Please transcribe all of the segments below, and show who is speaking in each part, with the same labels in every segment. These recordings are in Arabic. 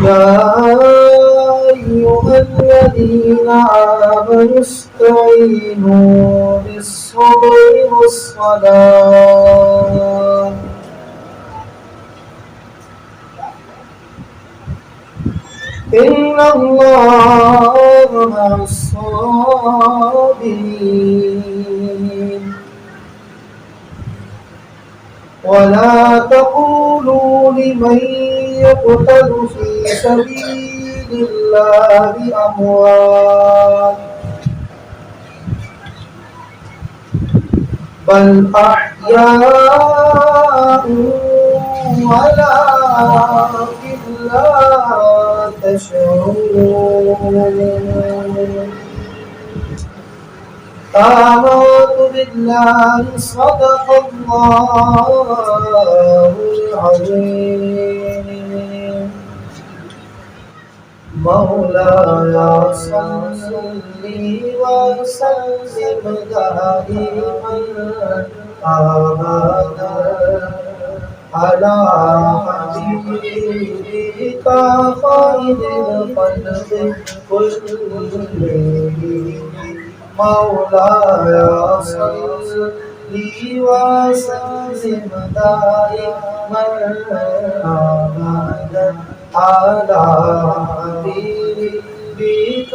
Speaker 1: يا أيها الذين آمنوا استعينوا بالصبر والصلاة إن الله مع الصابرين ولا تقولوا لمن يقتل في سبيل الله أموات بل أحياء ولكن لا تشعرون آمنت بالله صدق الله العظيم مولاي صل وسلم دائما أبدا على حبيبك خير الخلق كلهم مولاي صل وسلم دائما أبدا على حبيبك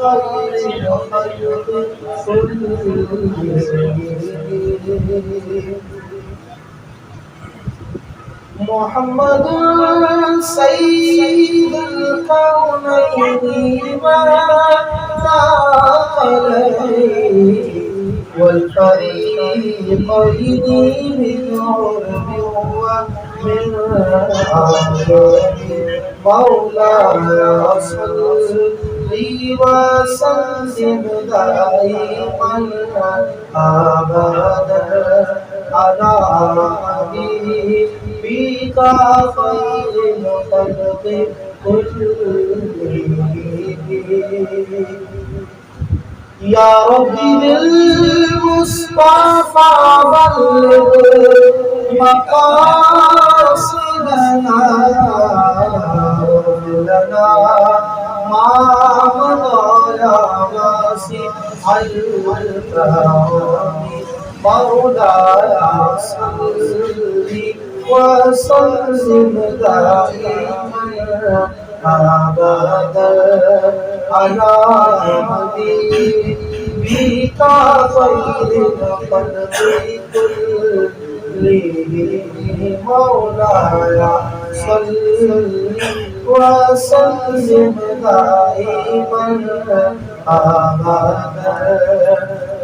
Speaker 1: خير الخلق كلهم محمد سيد الكونين والثقلين والفريقين من عرب ومن عجم مولاي صل وسلم دائما أبدا على حبيبك خير الخلق كلهم يا ربي بالمصطفى بلغ مقاصدنا لنا ما مضى يا واسع الكرم مولاي صل وسلم دائما أبدا على حبيبك خير الخلق كلهم مولاي صل وسلم دائما أبدا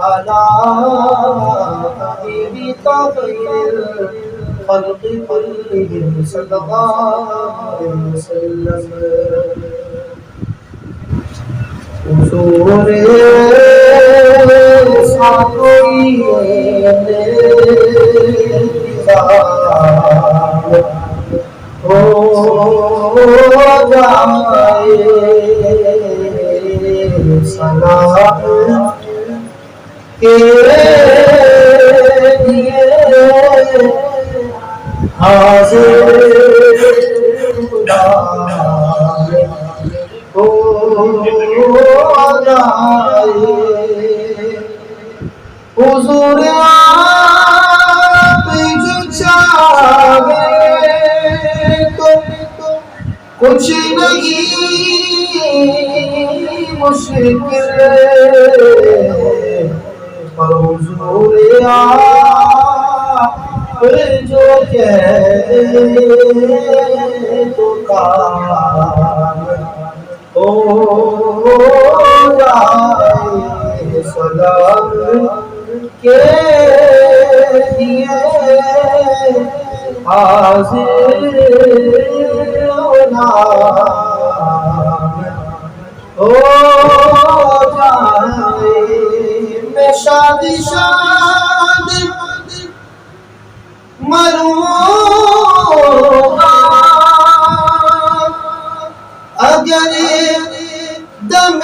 Speaker 1: على حبيبك خير الخلق كلهم صلى الله عليه وسلم حضور ہو جائے سلام کے لیے حاضر خدا ہو جائے حضور آپ جو چاہے تو کچھ نہیں مشکل پر حضور آپ جو کہے تو کام ہو جائے سلام کے لیے حاضر ہونا ہو جائے میں شادی شادی مروں گا اگر دم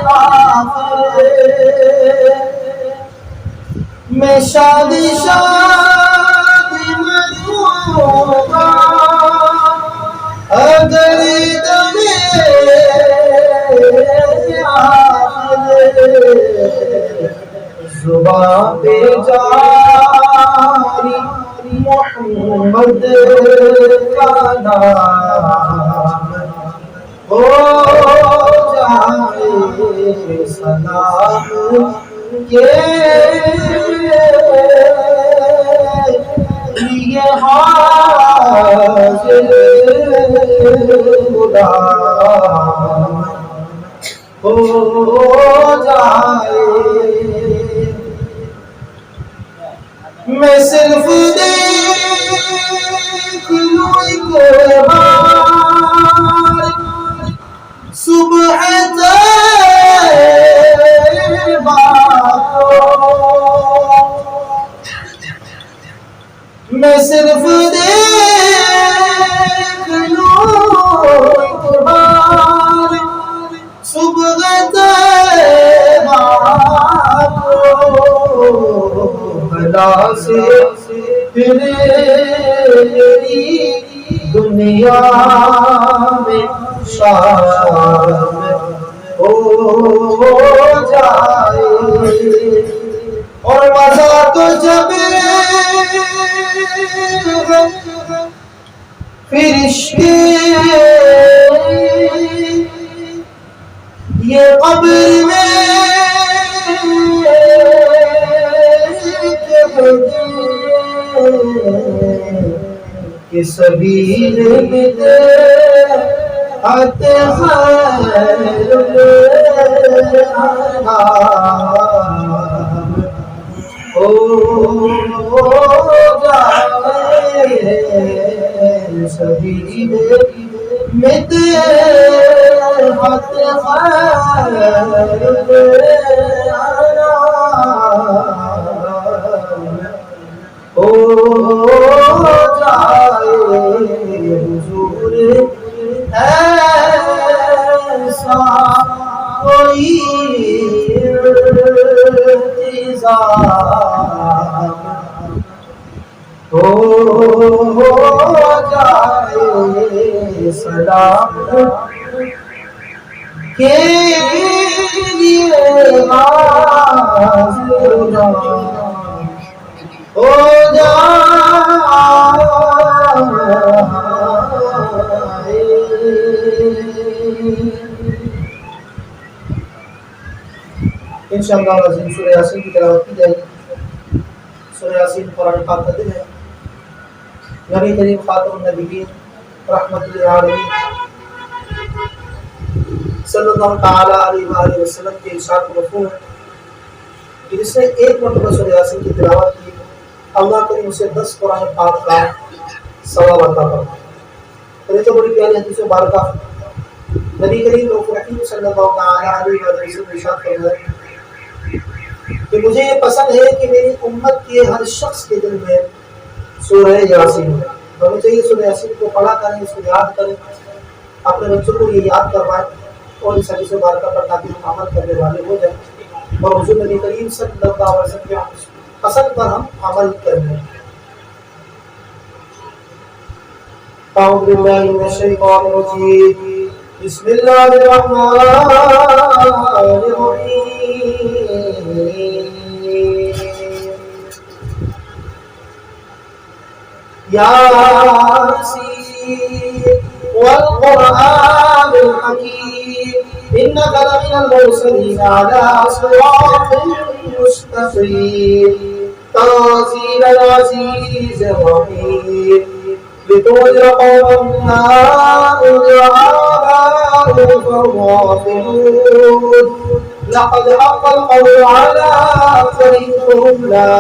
Speaker 1: آخر میں شادی شادی مروں اگر دم زباں پہ جاری محمد کا نام ہو جائے سلام کے لیے حاضر غلام ہو جائے میں صرف دیکھ لوں ایک بار صبح طیبہ کو میں صرف دیکھ لوں ایک بار صبح طیبہ کو بلا سے پھر میری دنیا میں شامل ہو جائے اور مزہ تو جب فرشتے یہ قبر میں کہ سبیل میں آتے خیر ہو جائے سبیل میں آتے خیر ہو جائے حضور ایسا کوئی انتظام ہو جائے سلام کے لیے حاضر ہو جائے انشاءاللہ عظیم سورہ یاسین کی تلاوت کی جائے گی۔ سورہ یاسین قرآن پاک کا دل ہے۔ نبی کریم خاتم النبیین رحمت للعالمین صلی اللہ تعالی علیہ وآلہ وسلم کے ارشاد مفہوم ہے کہ جس نے ایک مرتبہ سورہ یاسین کی تلاوت کی اللہ کریم اسے 10 قرآن پاک کا ثواب عطا فرمائے۔ اور یہ تو بڑی پیاری حدیث مبارکہ نبی کریم رحیم صلی اللہ تعالی علیہ وسلم ارشاد فرمائے کہ مجھے یہ پسند ہے کہ میری امت کے ہر شخص کے دل میں سورہ یاسین ہے۔ ہمیں چاہیے سورہ یاسین کو پڑھا کریں، اس کو یاد کریں، اپنے بچوں کو یہ یاد کروائیں اور اس حدیث مبارکہ پر تاکہ ہم عمل کرنے والے ہو جائیں اور حضور نبی کریم صلی اللہ علیہ وسلم کے پسند پر ہم عمل کریں۔ اعوذ باللہ من الشیطان الرجیم بسم اللہ الرحمن الرحیم یاسین والقرآن الحکیم إنك لمن المرسلين على صراط مستقيم تنزيل العزيز الرحيم لتنذر قوما ما أنذر آباؤهم فهم غافلون لقد حق القول على أكثرهم لا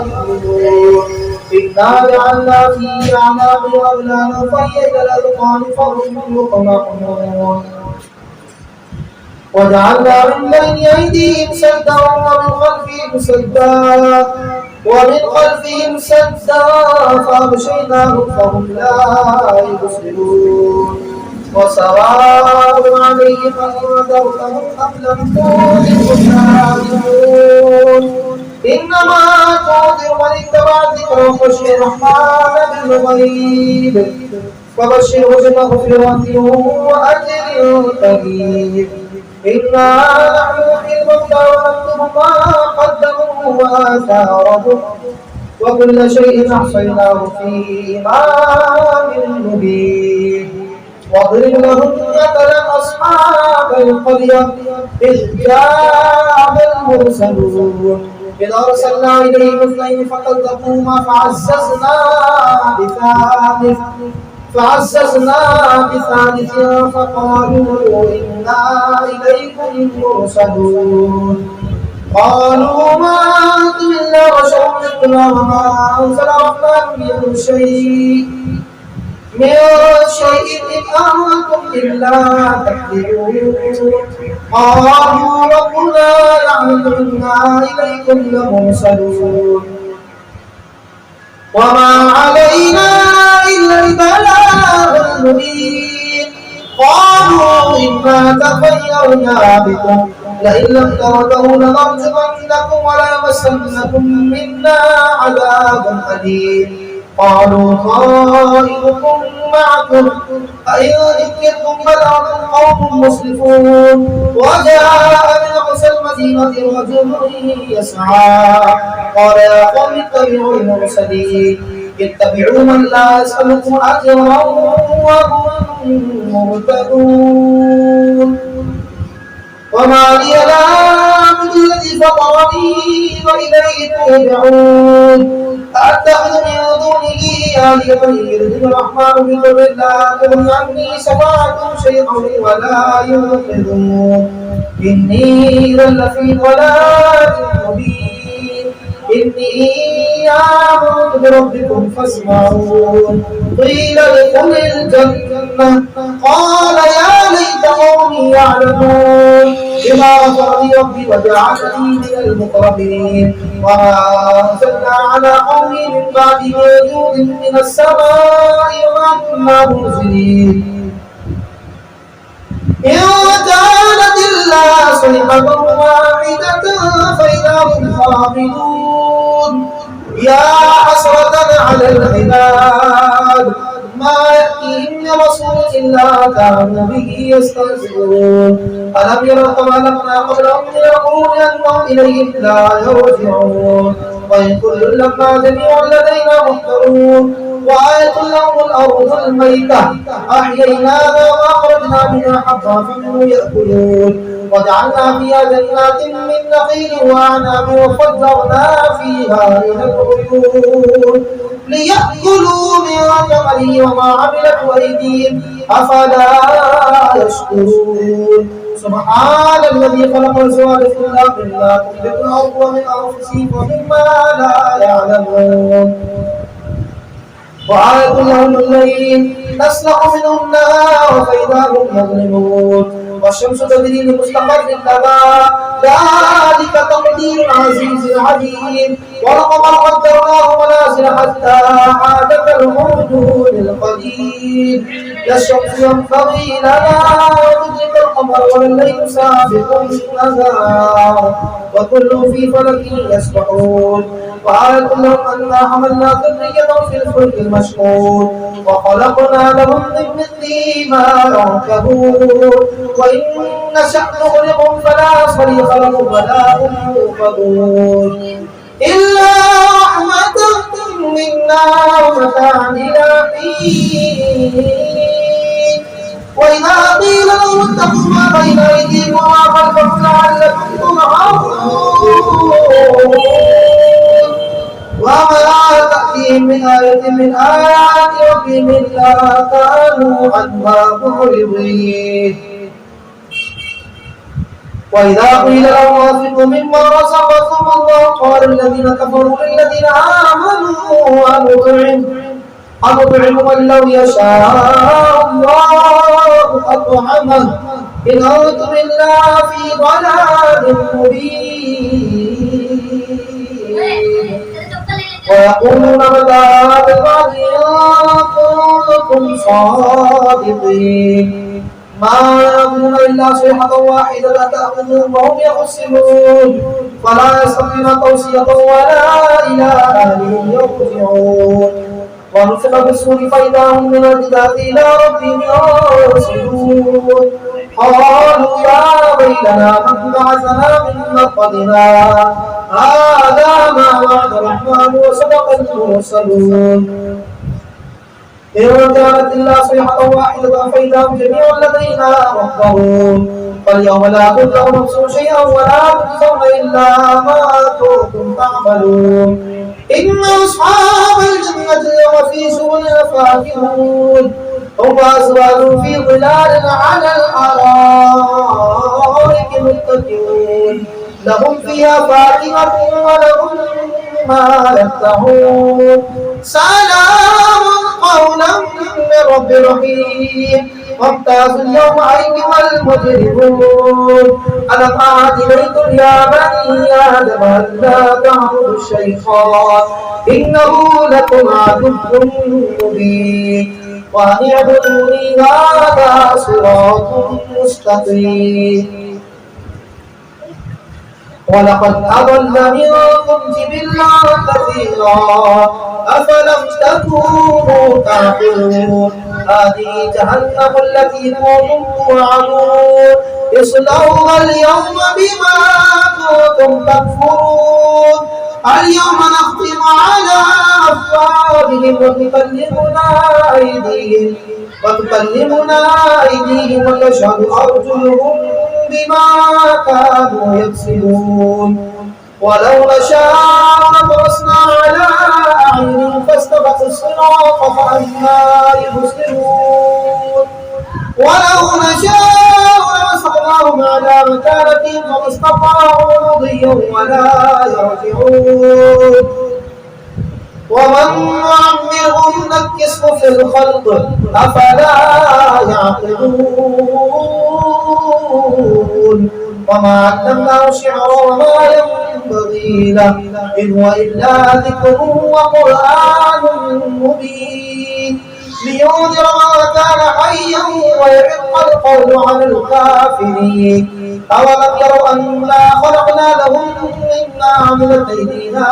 Speaker 1: يؤمنون إنا جعلنا في أعناقهم أغلالا فهي إلى الأذقان فهم مقمحون وجعلنا من بين أيديهم سدا ومن خلفهم سدا فأغشيناهم فهم لا يبصرون وسواء عليهم أنذرتهم أم لم تنذرهم لا يؤمنون إنما تنذر من اتبع الذكر وخشي الرحمن بالغيب فبشره بمغفرة وأجر كريم إنا نحن نحيي الموتى ونكتب ما قدموا وآثارهم وكل شيء أحصيناه في إمام مبين واضرب لهم مثلا أصحاب القرية إذ جاء المرسلون إذ أرسلنا إليهم اثنين فكذبوهما فعززنا بثالث فقالوا إنا إليكم مرسلون قالوا ما أنتم إلا بشر مثلنا وما أنزل الرحمن من شيء إن أنتم إلا تكذبون قالوا ربنا يعلم إنا إليكم لمرسلون وما علينا إلا البلاغ المبين قالوا إنا تطيرنا بكم لئن لم ترتوا لنرجمنكم وليمسنكم منا عذاب أليم قالوا طائركم معكم أئن ذكرتم بل أنتم قوم مسرفون وجاء من أقصى المدينة رجل يسعى قال يا قوم اتبعوا المرسلين اتبعوا من لا يسألكم أجرا وهم مهتدون وما لي لا أعبد الذي فطرني وإليه ترجعون أتخذ من دونه آلهة يردني الرحمن بضر لا تغن عني شفاعتهم شيئا ولا ينقذون إني إذا لفي ضلال مبين إني آمنت بربكم فاسمعون قيل ادخل الجنة قال يا ليت قومي يعلمون بما غفر لي ربي وجعلني من المقربين وما أنزلنا على قومي من بعد وجود من السماء وما كنا مرسلين إن كانت إلا صيحة واحدة فإذا هم خامدون يا حسرة على العباد ما يأتيهم من رسول إلا كانوا به يستهزئون ألم يروا كما أهلكنا قبلهم من القرون أنهم إليهم لا يرجعون وإن كل لما جميع لدينا محضرون وآية لهم الأرض الميتة أحييناها وأخرجنا منها حبا فمنه يأكلون وجعلنا فيها جنات من نخيل وأعناب وفجرنا فيها من العيون ليأكلوا من ثمره وما عملته أيديهم أفلا يشكرون سبحان الذي خلق الأزواج كلها مما تنبت الأرض ومن أنفسهم ومما لا يعلمون وآية لهم الليل نسلخ منه النهار فإذا هم يظلمون والشمس تجري لمستقر لها ذلك تقدير العزيز العليم والقمر قدرناه منازل حتى عاد كالعرجون القديم لا الشمس ينبغي لها أن تدرك القمر ولا الليل سابق النهار وكل في فلك يسبحون وآية لهم أنا حملنا ذريتهم في الفلك المشحون وخلقنا لهم من مثله ما يركبون وإن نشأ نغرقهم فلا صريخ لهم ولا هم يوقظون إلا رحمة منا ومتاعا إلى حين وإذا قيل لهم اتقوا ما بين أيديكم وما خلفكم لعلكم ترحمون وما تأتيهم من آية من آيات ربهم إلا كانوا عنها معرضين وإذا قيل لهم أنفقوا مما رزقكم الله قال الذين كفروا للذين آمنوا أنطعم من لو يشاء الله أطعمه إن أنتم إلا في ضلال مبين ويقولون متى هذا الوعد إن كنتم صادقين ما يظنون إلا صيحة واحدة تأخذهم وهم يخصمون فلا يستطيعون توصية ولا إلى أهلهم يرجعون ونفخ في الصور فإذا هم من الأجداث إلى ربهم ينسلون قالوا يا ويلنا من بعثنا من مرقدنا هذا ما وعد الرحمن وصدق المرسلون إن كانت إلا صيحة واحدة فإذا هم جميع لدينا محضرون فاليوم لا تظلم نفس شيئا ولا تجزون إلا ما كنتم تعملون إن أصحاب الجنة اليوم في شغل فاكهون هم وأزواج في ظلال على الأرائك متكئون لهم فيها فاكهة ولهم ما يدعون سلام قولا من رب رحيم وامتازوا اليوم أيها المجرمون ألم أعهد إليكم يا بني آدم ألا تعبدوا الشيطان إنه لكم عدو مبين وأن اعبدوني هذا صراط مستقيم ولقد أضل منكم جبلا كثيرا أفلم تكونوا تعقلون هذه جهنم التي كنتم توعدون اصلوها اليوم بما كنتم تكفرون اليوم نختم على أفواههم وتكلمنا أيديهم وتشهد أرجلهم بما كانوا يكسبون ولو نشاء لطمسنا على أعينهم فاستبقوا الصراط فأنى يبصرون ولو نشاء لمسخناهم على مكانتهم فما استطاعوا مضيا ولا يرجعون ومن نعمره نكسه في الخلق أفلا يعقلون وما علمناه شعرا وما ينبغي له إن هو إلا ذكر وقرآن مبين لينذر من كان حيا ويحق القول على الكافرين أولم يروا أنا خلقنا لهم مما عملت أيدينا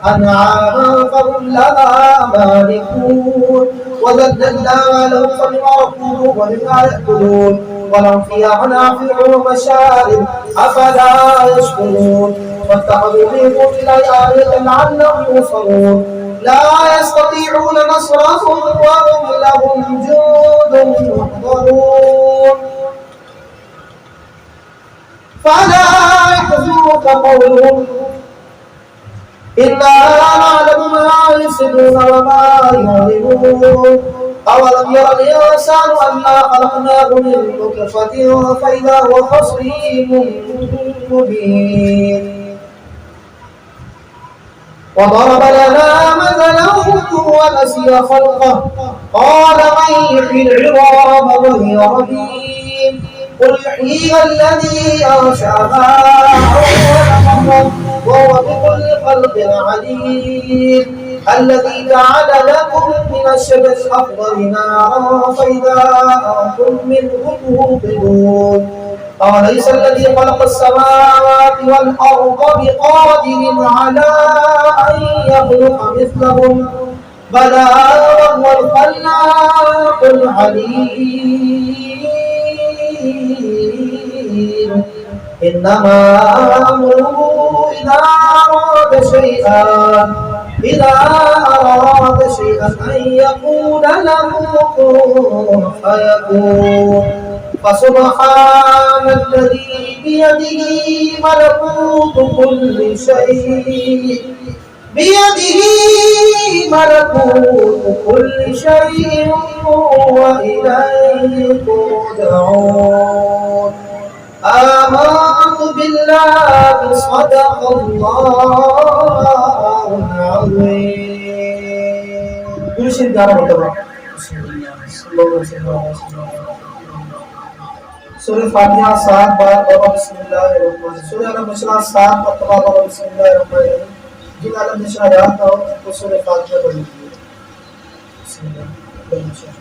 Speaker 1: أنعاما فهم لها مالكون وذللنا لهم فبما ركبوا ومما يأكلون ولهم فيها منافع ومشارب أفلا يشكرون واتخذوا من دون الله آلهة لعلهم ينصرون لا يستطيعون نصرهم وهم لهم جند محضرون فلا يحزنك قولهم إنا نعلم ما يفسدون وما يعلمون أولم ير الإنسان أنا خلقناه من نطفة فإذا هو خصيم مبين وضرب لنا مثلا ونسي خلقه قال من يحيي العظام وهي رميم قل يحييها الذي أنشأها أول مرة وهو بكل خلق عليم الذي جعل لكم من الشجر الأخضر نارا فإذا أنتم منه توقدون أوليس الذي خلق السماوات والأرض بقادر على أن يخلق مثلهم بلى وهو الخلاق العليم إنما أمره إذا أراد شيئا أن يقول له كن فيكون فسبحان الذي بيده ملكوت كل شيء وإليه ترجعون آمنت بالله صدق الله العظيم. Tulisin cara berdoa. Surah Fatihah 7 barat bapak Bismillahirrahmanirrahim. Surah Al-Nasrah 7 barat Bismillahirrahmanirrahim. Jika Al-Nasrah ya atau Surah Fatihah begitu. Bismillahirrahmanirrahim.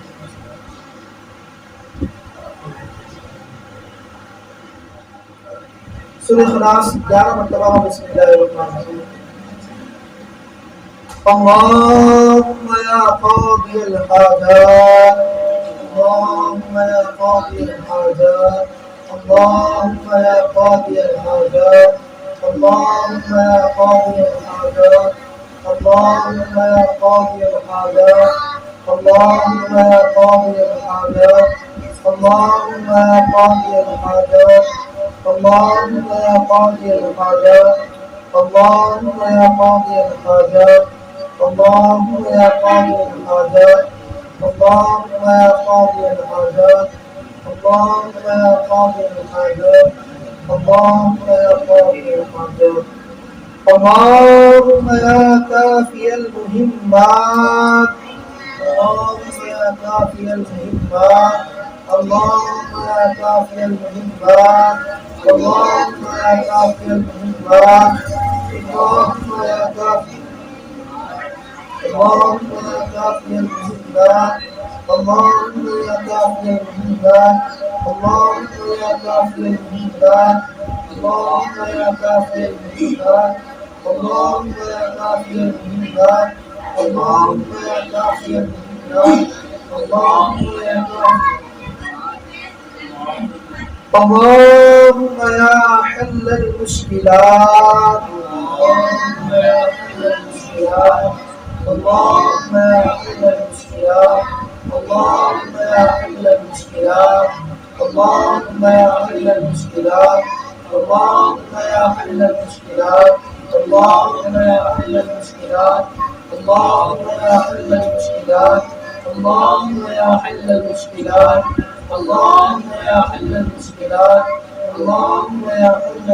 Speaker 1: सूरह इखलास 11 मरतबा बिस्मिल्लाहिर्रहमानिर्रहीम। अल्लाहुम्मा या क़ादियल हाजात, अल्लाहुम्मा या क़ादियल हाजात, अल्लाहुम्मा या क़ादियल हाजात, अल्लाहुम्मा या क़ादियल हाजात, अल्लाहुम्मा या क़ादियल हाजात, अल्लाहुम्मा या क़ादियल हाजात, अल्लाहुम्मा या क़ादियल हाजात, अल्लाहुम्मा या क़ादियल हाजात, अल्लाहुम्मा या क़ादियल हाजात, अल्लाहुम्मा या क़ादियल हाजात, अल्लाहुम्मा या क़ादियल हाजात, अल्लाहुम्मा या क़ादियल हाजात, अल्लाहुम्मा या क़ादियल हाजात, अल्लाहुम्मा या काफ़ियल मुहिम्मात, अल्लाहुम्मा या काफ़ियल मुहिम्मात, अल्लाहुम्मा या काफ़ियल मुहिम्मात, अल्लाहुम्मा या काफ़ियल मुहिम्मात, अल्लाहुम्मा या काफ़ियल اللهم يا كافي المهمات، اللهم يا كافي المهمات، اللهم يا كافي المهمات، اللهم يا كافي المهمات، اللهم يا كافي المهمات، اللهم يا كافي المهمات، اللهم يا كافي، اللهم يا حل المشكلات، اللهم يا حل المشكلات، اللهم يا حل المشكلات، اللهم يا حل المشكلات، اللهم يا حل المشكلات، اللهم يا حل المشكلات، اللهم يا حل المشكلات، اللهم يا حل المشكلات، اللهم يا حل المشكلات، اللهم يا حل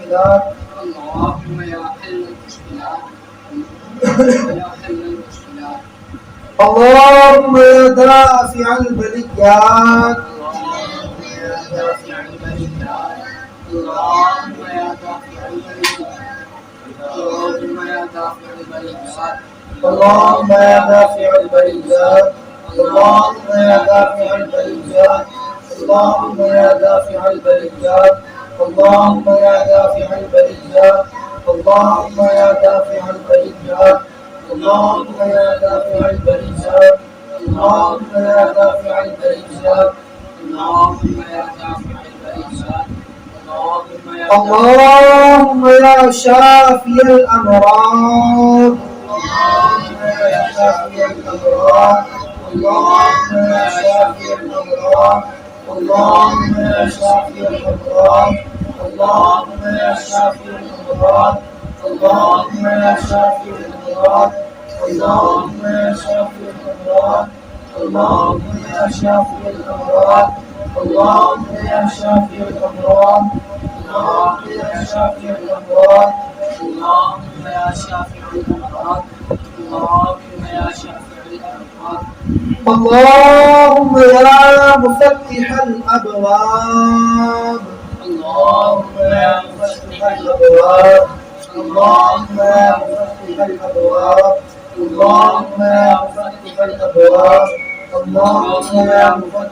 Speaker 1: المشكلات، اللهم يا حل المشكلات، اللهم يا حل المشكلات، اللهم يا دافع البليات، اللهم يا دافع البليات، اللهم يا دافع البليات، اللهم يا دافع البليات، اللهم يا دافع البليات، اللهم يا دافع البليات، اللهم يا دافع البليات، اللهم يا دافع البليات، اللهم يا دافع البليات، اللهم يا دافع البليات، اللهم يا دافع البليات، اللهم يا دافع البليات، اللهم يا شافي الأمراض، اللهم يا شافي الأمراض، اللهم يا شافي الأمراض، اللهم يا شافي الأمراض، اللهم يا شافي الأمراض، اللهم يا شافي الأمراض، اللهم يا شافي الأمراض، اللهم يا شافي الأمراض، اللهم يا شافي الأمراض، اللهم يا شافي الأمراض، اللهم يا شافي الأمراض، اللهم يا شافي الأمراض، اللهم يا مفتح الأبواب، اللهم يا مفتح الأبواب، اللهم يا مفتح الأبواب، اللهم يا مفتح الأبواب، اللهم يا مفتح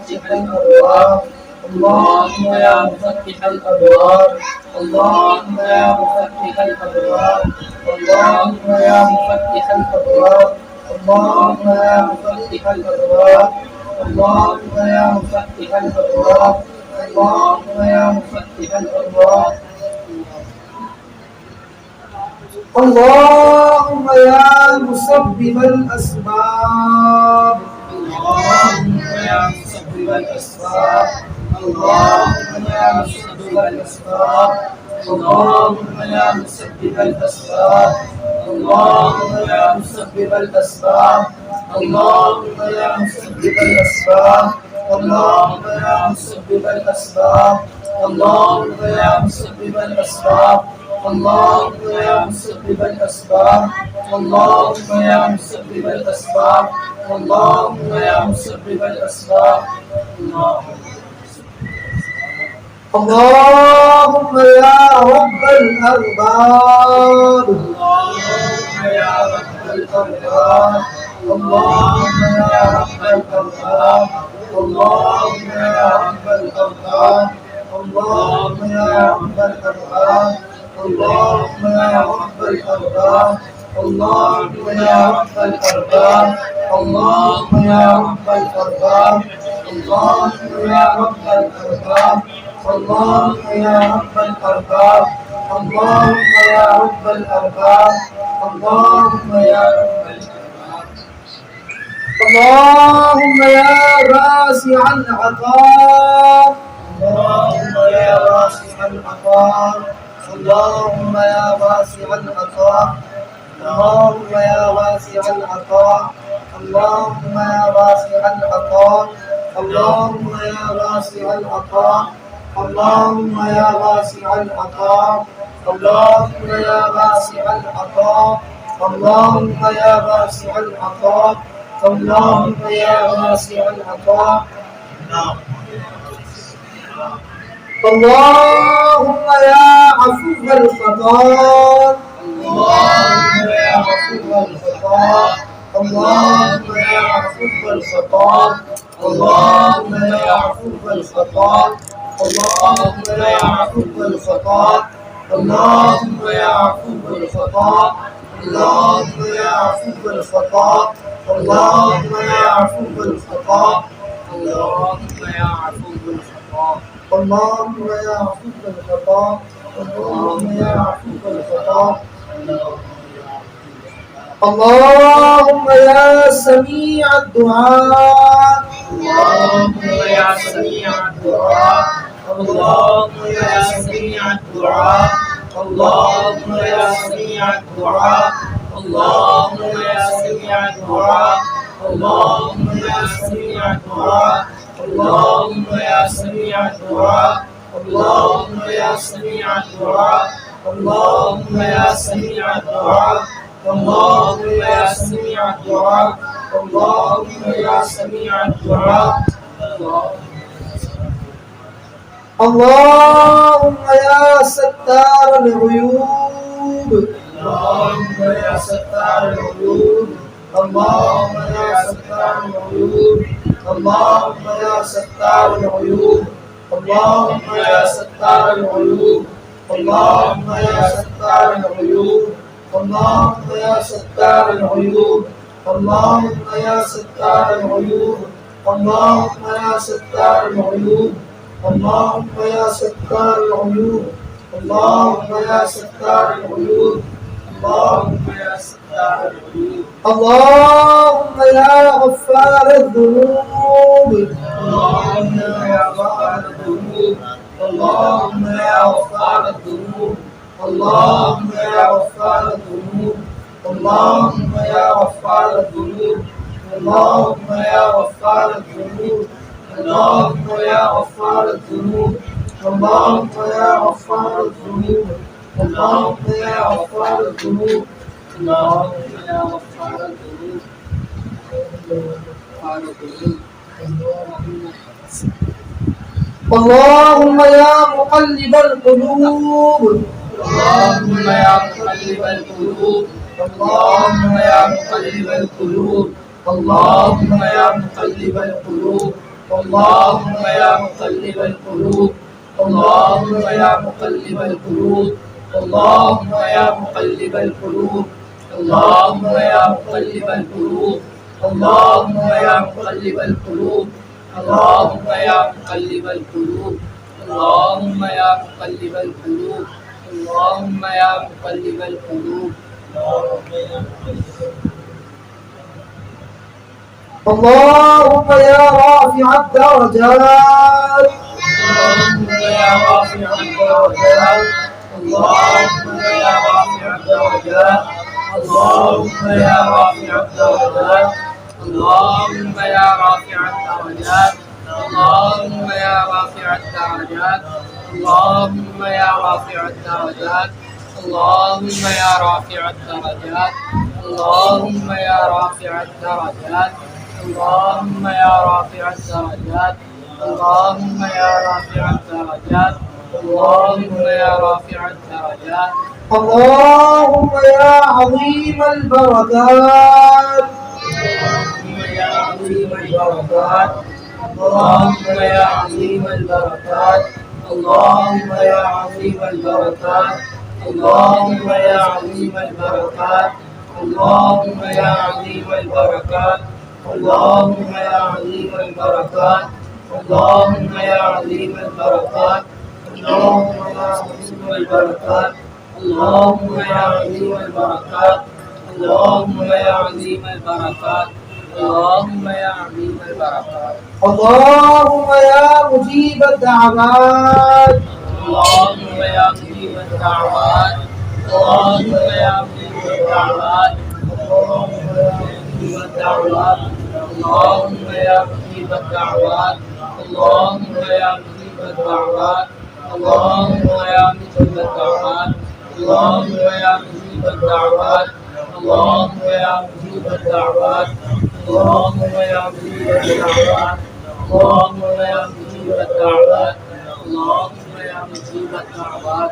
Speaker 1: الأبواب، اللهم يا مفتح الأبواب، اللهم يا مفتح الأبواب، اللهم يا مفتح الأبواب، اللهم يا مفتح الأبواب، اللهم يا مفتح الأبواب، اللهم يا مفتح الأبواب، اللهم يا مسبب الأسباب، اللهم يا مسبب الأسباب، اللهم يا مسبب الأسباب، اللهم يا مسبب الأسباب، اللهم يا مسبب الأسباب، اللهم يا مسبب الأسباب، اللهم يا مسبب الأسباب، اللهم يا مسبب الأسباب، اللهم يا مسبب الأسباب، اللهم يا مسبب الأسباب، اللهم يا مسبب الأسباب، اللهم يا رب الأرباب، اللهم يا رب الأرباب، اللهم يا رب الأرباب، اللهم يا رب الأرباب، اللهم يا رب الأرباب اللهم يا رب الأرباب اللهم يا رب الأرباب اللهم يا رب الأرباب اللهم يا رب الأرباب اللهم يا رب الأرباب اللهم يا رب الأرباب اللهم يا رب الأرباب اللهم يا واسع العطاء اللهم يا واسع العطاء اللهم يا واسع العطاء اللهم يا واسع العطاء اللهم يا واسع العطاء اللهم يا واسع العطاء اللهم يا واسع العطاء اللهم يا واسع العطاء اللهم يا واسع العطاء اللهم يا واسع العطاء اللهم يا عفو الخطايا اللهم يا عفو الخطايا اللهم يا عفو الخطايا اللهم يا عفو الخطايا اللهم يا عفو الخطايا اللهم يا عفو الخطايا اللهم يا عفو الخطايا اللهم يا عفو الخطايا اللهم يا عفو الخطايا اللهم يا عفو الخطايا اللهم يا عفو الخطايا اللهم يا سميع الدعاء اللهم يا سميع الدعاء اللهم يا سميع الدعاء اللهم يا سميع الدعاء اللهم يا سميع الدعاء اللهم يا سميع الدعاء اللهم يا سميع الدعاء اللهم يا سميع الدعاء اللهم يا سميع الدعاء اللهم يا سميع الدعاء اللهم يا سميع الدعاء اللهم يا ستار العيوب اللهم يا ستار العيوب اللهم يا ستار العيوب اللهم يا ستار العيوب اللهم يا ستار العيوب اللهم يا ستار العيوب اللهم يا ستار العيوب اللهم يا ستار العيوب اللهم يا ستار العيوب اللهم يا ستار العيوب اللهم يا ستار العيوب اللهم يا ستار العيوب اللهم يا غفار الذنوب اللهم يا غفار الذنوب اللهم يا غفار الذنوب اللهم يا غفار الذنوب اللهم يا غفار الذنوب اللهم يا غفار الذنوب اللهم يا غفار الذنوب اللهم يا غفار الذنوب اللهم يا غفار الذنوب اللهم يا غفار الذنوب اللهم يا مقلب القلوب اللهم يا مقلب القلوب اللهم يا مقلب القلوب اللهم يا مقلب القلوب اللهم يا مقلب القلوب اللهم يا مقلب القلوب اللهم يا مقلب القلوب اللهم يا مقلب القلوب اللهم يا مقلب القلوب اللهم يا مقلب القلوب اللهم يا مقلب القلوب اللهم يا مقلب القلوب اللهم يا رافع الدرجات اللهم يا رافع الدرجات اللهم يا رافع الدرجات اللهم يا رافع الدرجات اللهم يا رافع الدرجات اللهم يا رافع الدرجات اللهم يا رافع الدرجات اللهم يا رافع الدرجات اللهم يا رافع الدرجات اللهم يا رافع الدرجات اللهم يا رافع الدرجات اللهم يا رافع الدرجات اللهم يا عظيم البركات اللهم يا عظيم البركات اللهم يا عظيم البركات اللهم يا عظيم البركات اللهم يا عظيم البركات اللهم يا عظيم البركات اللهم يا عظيم البركات اللهم يا عظيم البركات اللهم يا عظيم البركات اللهم يا عظيم البركات اللهم يا عظيم البركات اللهم يا عظيم البركات اللهم يا مجيب الدعوات اللهم يا مجيب الدعوات اللهم يا مجيب الدعوات اللهم يا مجيب الدعوات اللهم يا مجيب الدعوات اللهم يا مجيب الدعوات اللهم يا مجيب الدعوات اللهم يا مجيب الدعوات اللهم يا مجيب الدعوات اللهم يا مجيب الدعوات اللهم يا مجيب الدعوات اللهم يا مجيب الدعوات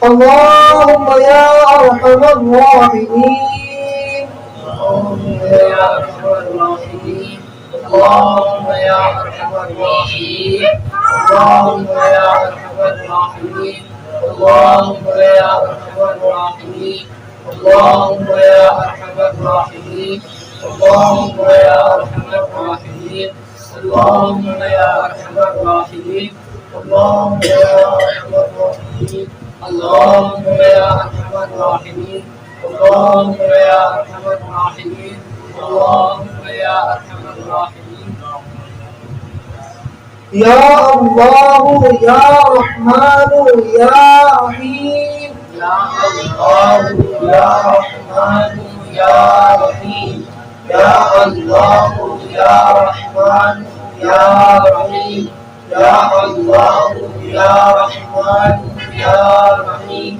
Speaker 1: اللهم يا أرحم الراحمين اللهم يا أرحم الراحمين اللهم يا أرحم الراحمين اللهم يا أرحم الراحمين اللهم يا أرحم الراحمين اللهم يا أرحم الراحمين اللهم يا أرحم الراحمين اللهم يا أرحم الراحمين اللهم يا أرحم الراحمين اللهم يا أرحم الراحمين اللهم يا أرحم الراحمين اللهم يا أرحم الراحمين يا الله يا رحمن يا رحيم يا الله يا رحمن يا رحيم يا الله يا رحمن يا رحيم يا الله يا رحمن يا رحيم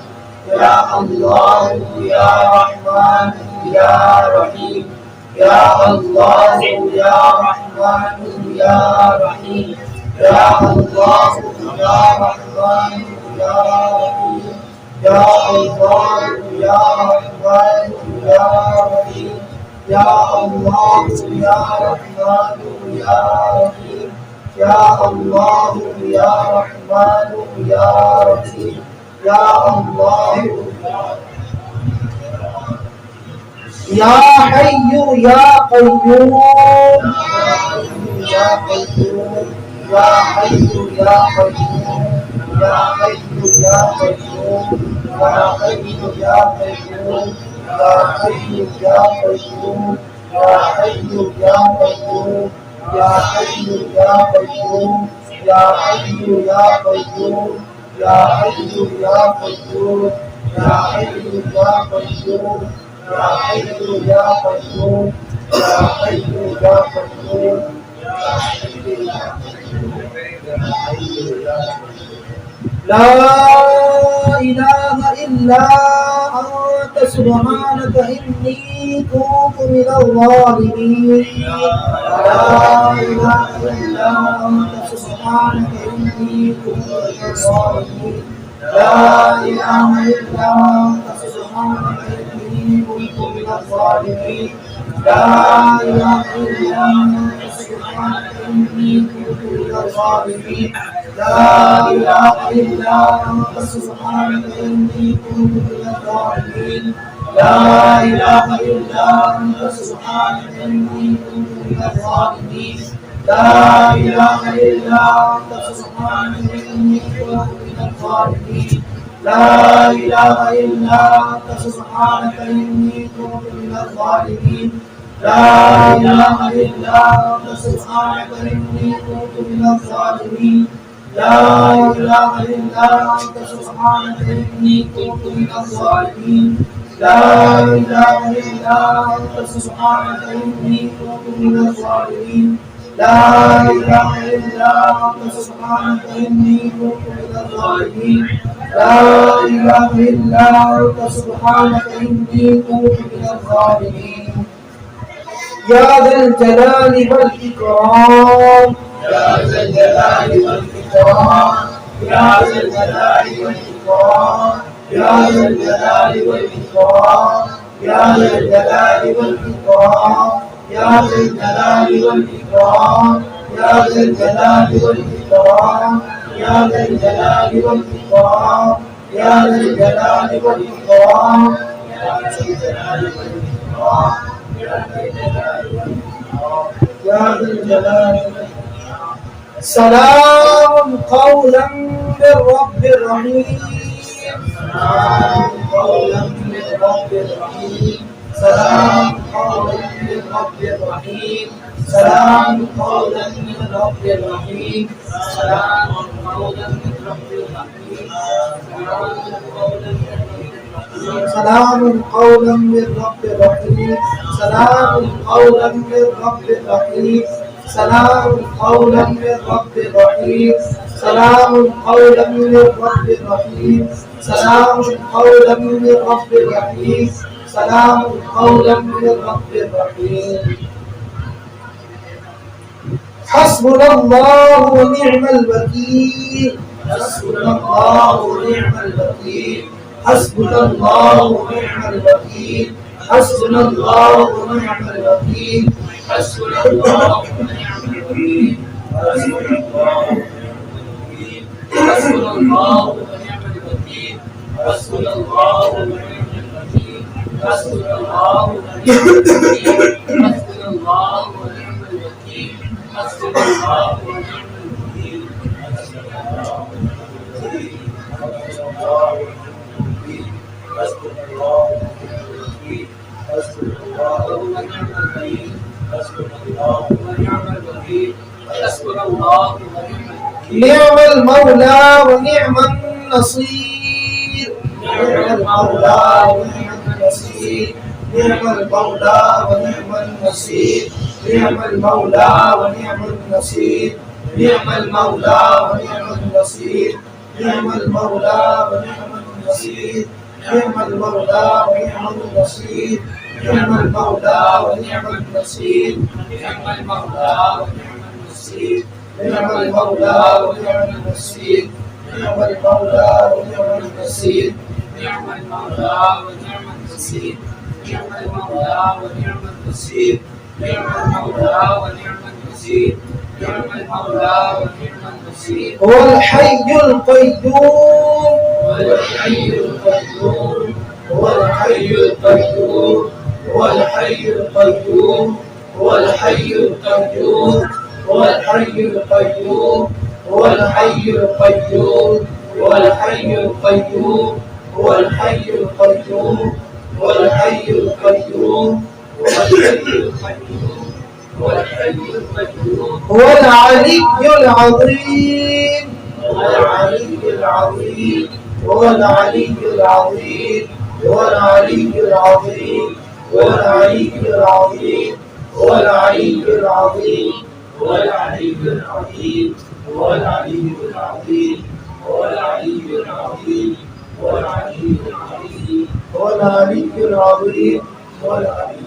Speaker 1: يا الله يا رحمن يا رحيم يا الله يا رحمن يا رحيم يا الله يا رحمن يا رحيم يا الله يا رحمن يا رحيم يا الله يا رحمن يا رحيم يا الله يا رحمن يا رحيم يا الله يا حي يا قيوم يا قيوم يا حي يا قيوم يا حي يا قيوم يا حي يا قيوم يا حي يا قيوم يا حي يا قيوم يا حي يا قيوم يا حي يا قيوم يا حي يا قيوم يا حي يا قيوم يا حي يا قيوم يا حي يا قيوم لا إله إلا أنت سبحانك إني كنت من الظالمين لا إله إلا أنت سبحانك إني كنت من الظالمين لا إله إلا أنت سبحانك إني كنت من الظالمين لا إله إلا أنت سبحانك إني كنت من الظالمين لا إله إلا أنت سبحانك إني كنت من الظالمين لا إله إلا أنت سبحانك إني كنت من الظالمين لا إله إلا أنت سبحانك إني كنت من الظالمين لا إله إلا أنت سبحانك إني كنت من الظالمين لا إله إلا أنت سبحانك إني كنت من الظالمين لا إله إلا أنت سبحانك إني كنت من الظالمين لا إله إلا أنت سبحانك إني كنت من الظالمين لا إله إلا أنت سبحانك إني كنت من الظالمين لا إله إلا أنت سبحانك إني كنت من الظالمين يا ذا الجلال والإكرام يا ذا الجلال والإكرام يا ذا الجلال والإكرام يا ذا الجلال والإكرام يا ذا الجلال والإكرام يا ذا الجلال والإكرام يا ذا الجلال والإكرام يا ذا الجلال والإكرام يا ذا الجلال والإكرام يا ذا الجلال والإكرام يا ذا الجلال والإكرام. سلام قولا من رب رحيم سلام قولا من رب رحيم سلام قولا من رب رحيم سلام قولا من رب رحيم سلام قولا من رب رحيم سلام قولا من رب رحيم سلام قولا من رب رحيم سلام قولا من رب رحيم سلام قولا من رب رحيم سلام قولا من رب رحيم سلام قولا من رب رحيم. حسبنا الله ونعم الوكيل حسبنا الله ونعم الوكيل حسبنا الله ونعم الوكيل حسبنا الله ونعم الوكيل حسبنا الله ونعم الوكيل حسبنا الله ونعم الوكيل حسبنا الله ونعم الوكيل حسبنا الله ونعم الوكيل حسبنا الله ونعم الوكيل حسبنا الله ونعم الوكيل نعم المولى ونعم النصير نعم المولى ونعم النصير نعم المولى ونعم النصير نعم المولى ونعم النصير نعم المولى ونعم النصير نعم المولى ونعم النصير نعم المولى ونعم النصير نعم المولى ونعم النصير نعم المولى ونعم النصير نعم المولى ونعم النصير نعم المولى ونعم النصير نعم المولى ونعم النصير نعم المولى ونعم النصير نعم المولى ونعم النصير نعم المولى ونعم النصير. هو الحي القيوم هو الحي القيوم هو الحي القيوم هو الحي القيوم هو الحي القيوم هو الحي القيوم هو الحي القيوم هو الحي القيوم هو الحي القيوم هو الحي القيوم هو الحي القيوم هو الحي القيوم هو العلي العظيم هو العلي العظيم هو العلي العظيم هو العلي العظيم هو العلي العظيم هو العلي العظيم هو العلي العظيم هو العلي العظيم هو العلي العظيم هو العلي العظيم هو العلي العظيم هو العلي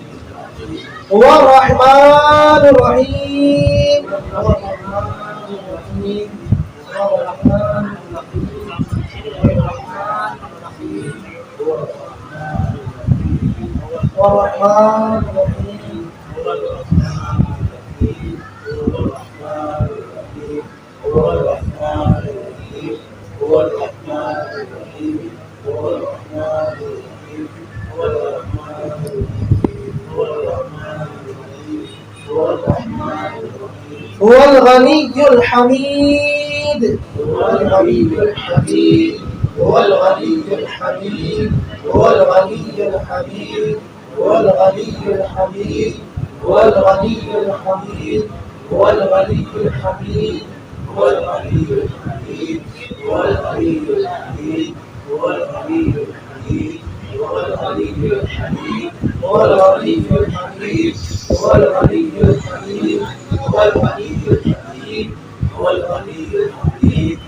Speaker 1: هو الرحمن الرحيم هو الرحمن الرحيم هو الرحمن الرحيم هو الرحمن الرحيم هو الرحمن الرحيم هو الرحمن الرحيم هو الرحمن الرحيم هو الرحمن الرحيم هو الرحمن الرحيم هو الرحمن الرحيم هو الغني الحميد هو الغني الحميد هو الغني الحميد هو الغني الحميد هو الغني الحميد هو الغني الحميد هو الغني الحميد هو الغني الحميد هو الغني الحميد هو الغني الحميد هو الغني الحميد هو الغني الحميد هو الغني الحميد هو الغني الحميد هو الغني الحميد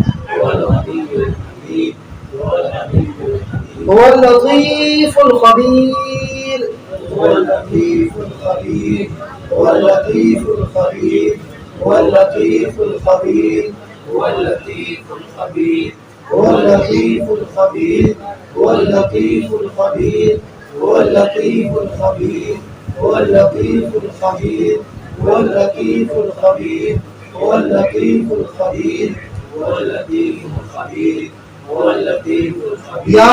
Speaker 1: هو الغني الحميد هو الغني الحميد هو اللطيف الخبير هو اللطيف الخبير هو اللطيف الخبير هو اللطيف الخبير هو اللطيف الخبير هو اللطيف الخبير هو اللطيف الخبير هو اللطيف الخبير هو اللطيف الخبير هو اللطيف الخبير هو اللطيف الخبير
Speaker 2: هو اللطيف الخبير هو اللطيف الخبير.
Speaker 1: يا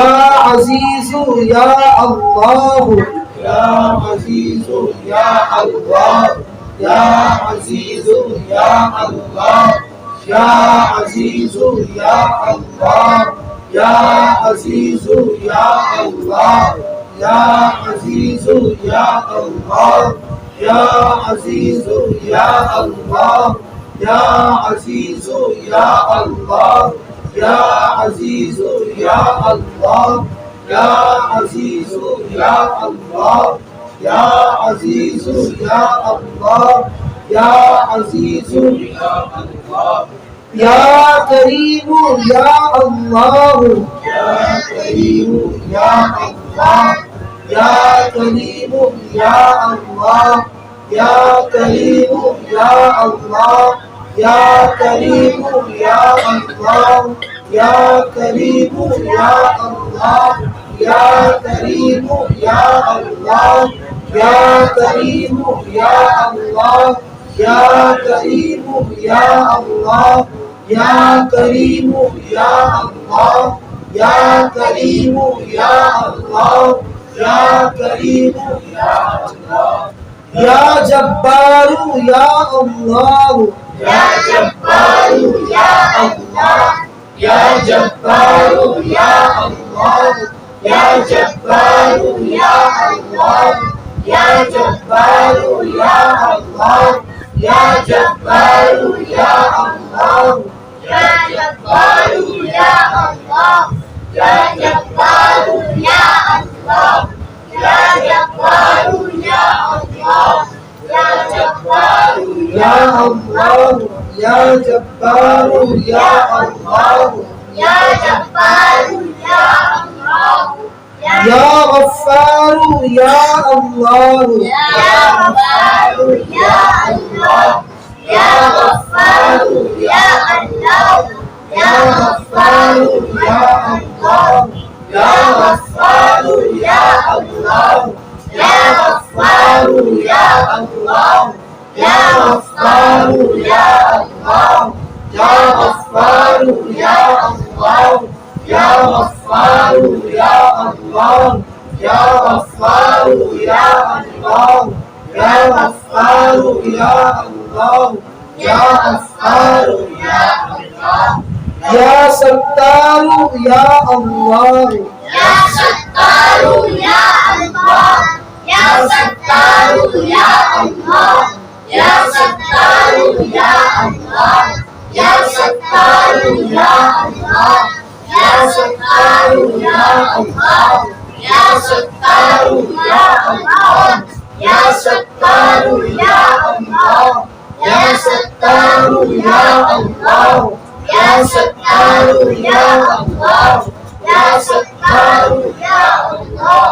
Speaker 1: عزيز يا الله
Speaker 2: يا عزيز يا الله يا عزيز يا الله
Speaker 1: يا عزيز يا الله يا عزيز يا الله يا عزيز يا الله يا عزيز يا الله يا عزيز يا الله يا عزيز يا الله يا عزيز يا الله يا عزيز يا الله يا عزيز
Speaker 2: يا الله
Speaker 1: يا كريم يا الله
Speaker 2: يا كريم
Speaker 1: يا الله يا كريم يا الله يا كريم يا الله يا كريم يا الله يا كريم يا الله يا كريم يا الله يا كريم يا الله يا كريم يا الله يا كريم يا الله يا كريم يا الله يا كريم
Speaker 2: يا الله
Speaker 1: يا جبار يا الله
Speaker 2: يا جبار يا الله يا جبار يا الله يا جبار يا الله يا جبار يا الله يا جبار يا الله يا جبار يا الله يا جبار يا الله يا جبار يا الله يا جبار
Speaker 1: يا الله يا جبار يا الله
Speaker 2: يا جبار يا الله
Speaker 1: يا غفار يا الله
Speaker 2: يا غفار يا الله يا غفار يا الله يا غفار يا الله يا غفار يا الله يا غفار يا الله يا غفار يا الله يا غفار يا الله يا غفار يا الله يا غفار يا الله يا غفار يا الله يا غفار يا الله
Speaker 1: يا ستار يا الله
Speaker 2: يا ستار يا الله يا ستار يا الله يا ستار يا الله يا ستار يا الله يا ستار يا الله يا ستار يا الله يا ستار يا الله يا ستار يا الله يا ستار يا الله يا ستار يا الله يا ستار يا الله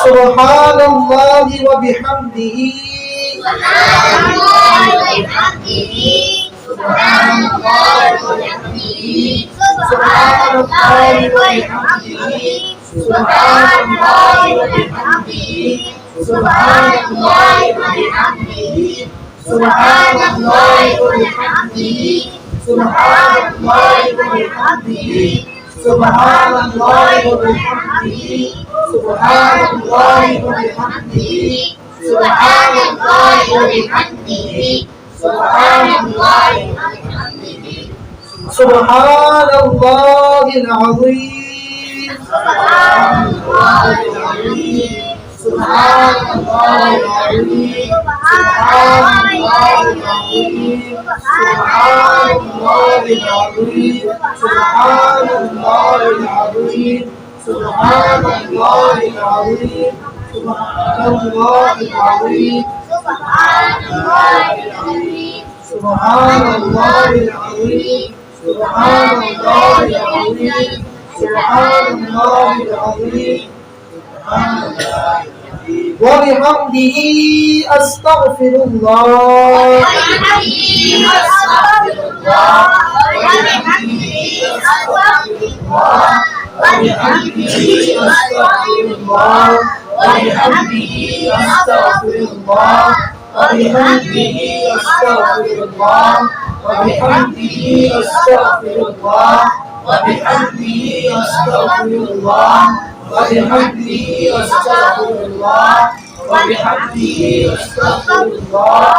Speaker 1: سبحان الله وبحمده
Speaker 2: سبحان الله وبحمده سبحان الله وبحمده سبحان الله وبحمده سبحان الله وبحمده سبحان الله وبحمده سبحان الله وبحمده سبحان الله وبحمده سبحان الله وبحمده سبحان الله وبحمده سبحان الله وبحمده سبحان الله وبحمده
Speaker 1: سبحان الله العظيم
Speaker 2: سبحان الله العظيم سبحان الله العظيم سبحان الله العظيم سبحان الله العظيم سبحان الله العظيم سبحان الله العظيم سبحان الله العظيم سبحان الله العظيم سبحان الله العظيم سبحان الله العظيم سبحان الله العظيم سبحان الله العظيم
Speaker 1: وبحمده أستغفر الله
Speaker 2: وبحمده أستغفر الله وبحمده أستغفر الله وبحمده أستغفر الله وبحمده أستغفر الله وبحمده أستغفر الله وبحمده أستغفر الله وبحمده أستغفر الله وبحمده أستغفر الله وبحمده أستغفر الله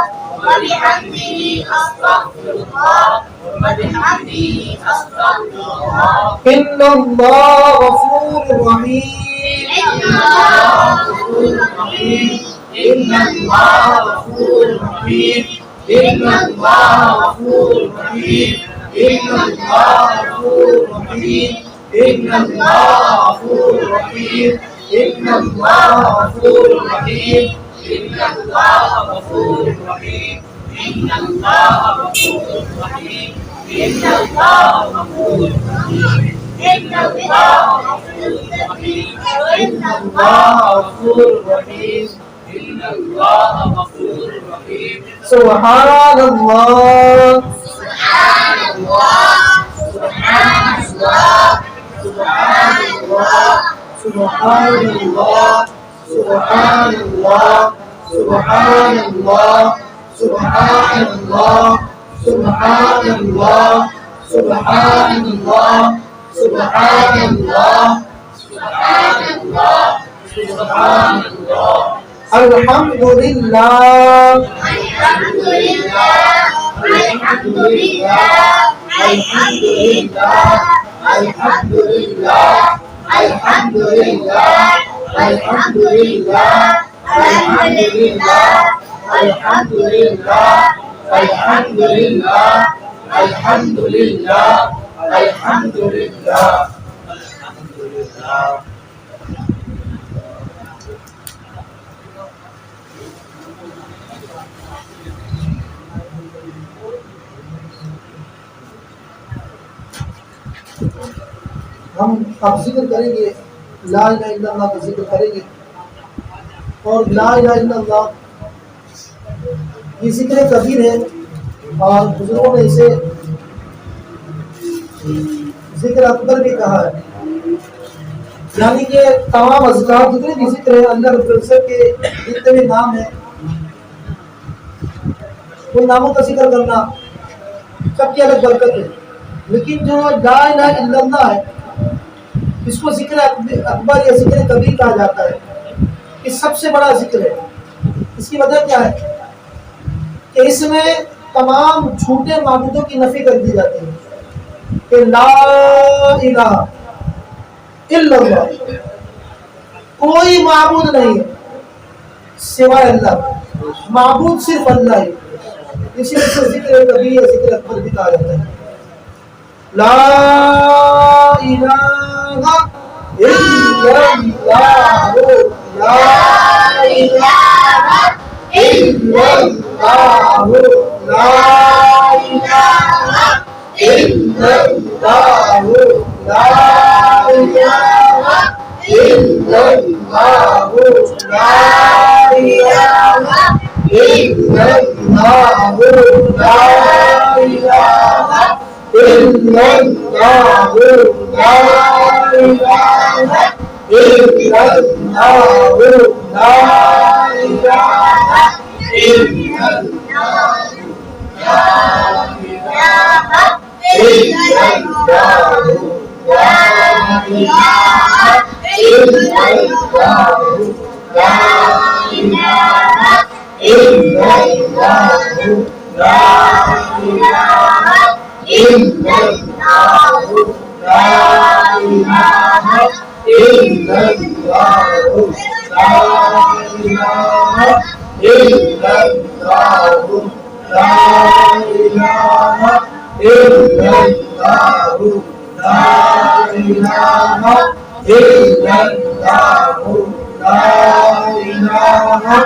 Speaker 2: وبحمده أستغفر الله وبحمده أستغفر الله
Speaker 1: إن الله غفور رحيم
Speaker 2: إن الله غفور رحيم إن الله غفور رحيم إن الله غفور رحيم إن الله غفور رحيم إن الله غفور رحيم إن الله غفور رحيم إن الله غفور رحيم إن الله غفور رحيم إن الله غفور رحيم إن الله غفور رحيم إن الله غفور رحيم إن الله غفور رحيم
Speaker 1: سبحان الله
Speaker 2: سبحان الله سبحان الله سبحان الله سبحان الله سبحان الله سبحان الله سبحان الله سبحان الله سبحان الله سبحان الله سبحان الله سبحان الله
Speaker 1: الحمد لله
Speaker 2: الحمد لله الحمد لله الحمد لله الحمد لله الحمد لله الحمد لله الحمد لله الحمد لله الحمد لله الحمد لله الحمد لله الحمد لله
Speaker 1: ہم اب ذکر کریں گے لا الہ الا اللہ کا ذکر کریں گے اور لا الہ الا اللہ یہ ذکر کبیر ہے اور بزرگوں نے اسے ذکر اکبر بھی کہا ہے، یعنی کہ تمام اذکار جتنے بھی ذکر ہے اللہ رب العزت کے جتنے بھی نام ہیں ان ناموں کا ذکر کرنا سب کی الگ برکت ہے، لیکن جو لا الہ الا اللہ ہے اس کو ذکر اکبر یا ذکر کبیر کہا جاتا ہے، یہ سب سے بڑا ذکر ہے۔ اس کی وجہ کیا ہے کہ اس میں تمام جھوٹے معبودوں کی نفی کر دی جاتی ہے کہ لا الہ الا اللہ، کوئی معبود نہیں ہے سوائے اللہ، معبود صرف اللہ ہے، اسی وجہ سے ذکر کبیر یا ذکر اکبر بھی کہا جاتا ہے۔ لا الہ الا اللہ، لا الہ الا اللہ، لا الہ الا اللہ، لا الہ الا اللہ، لا الہ الا اللہ، لا الہ إلا الله، لا إله إلا الله، لا إله إلا الله، لا إله إلا الله، لا إله إلا الله، لا إله إلا الله، لا إله إلا الله، لا إله إلا الله، لا إله إلا الله، لا إله إلا الله، لا إله إلا الله، لا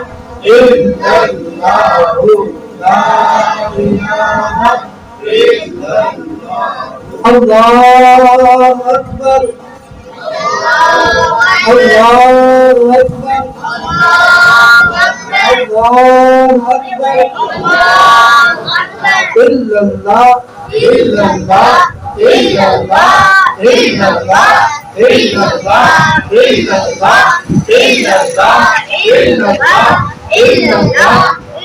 Speaker 1: إله إلا الله، لا إله إلا الله۔ اللہ اکبر، اللہ اکبر، اللہ اکبر، الا اللہ، الا اللہ، الا اللہ، الا اللہ، الا اللہ، الا اللہ، الا اللہ، الا اللہ، الا اللہ،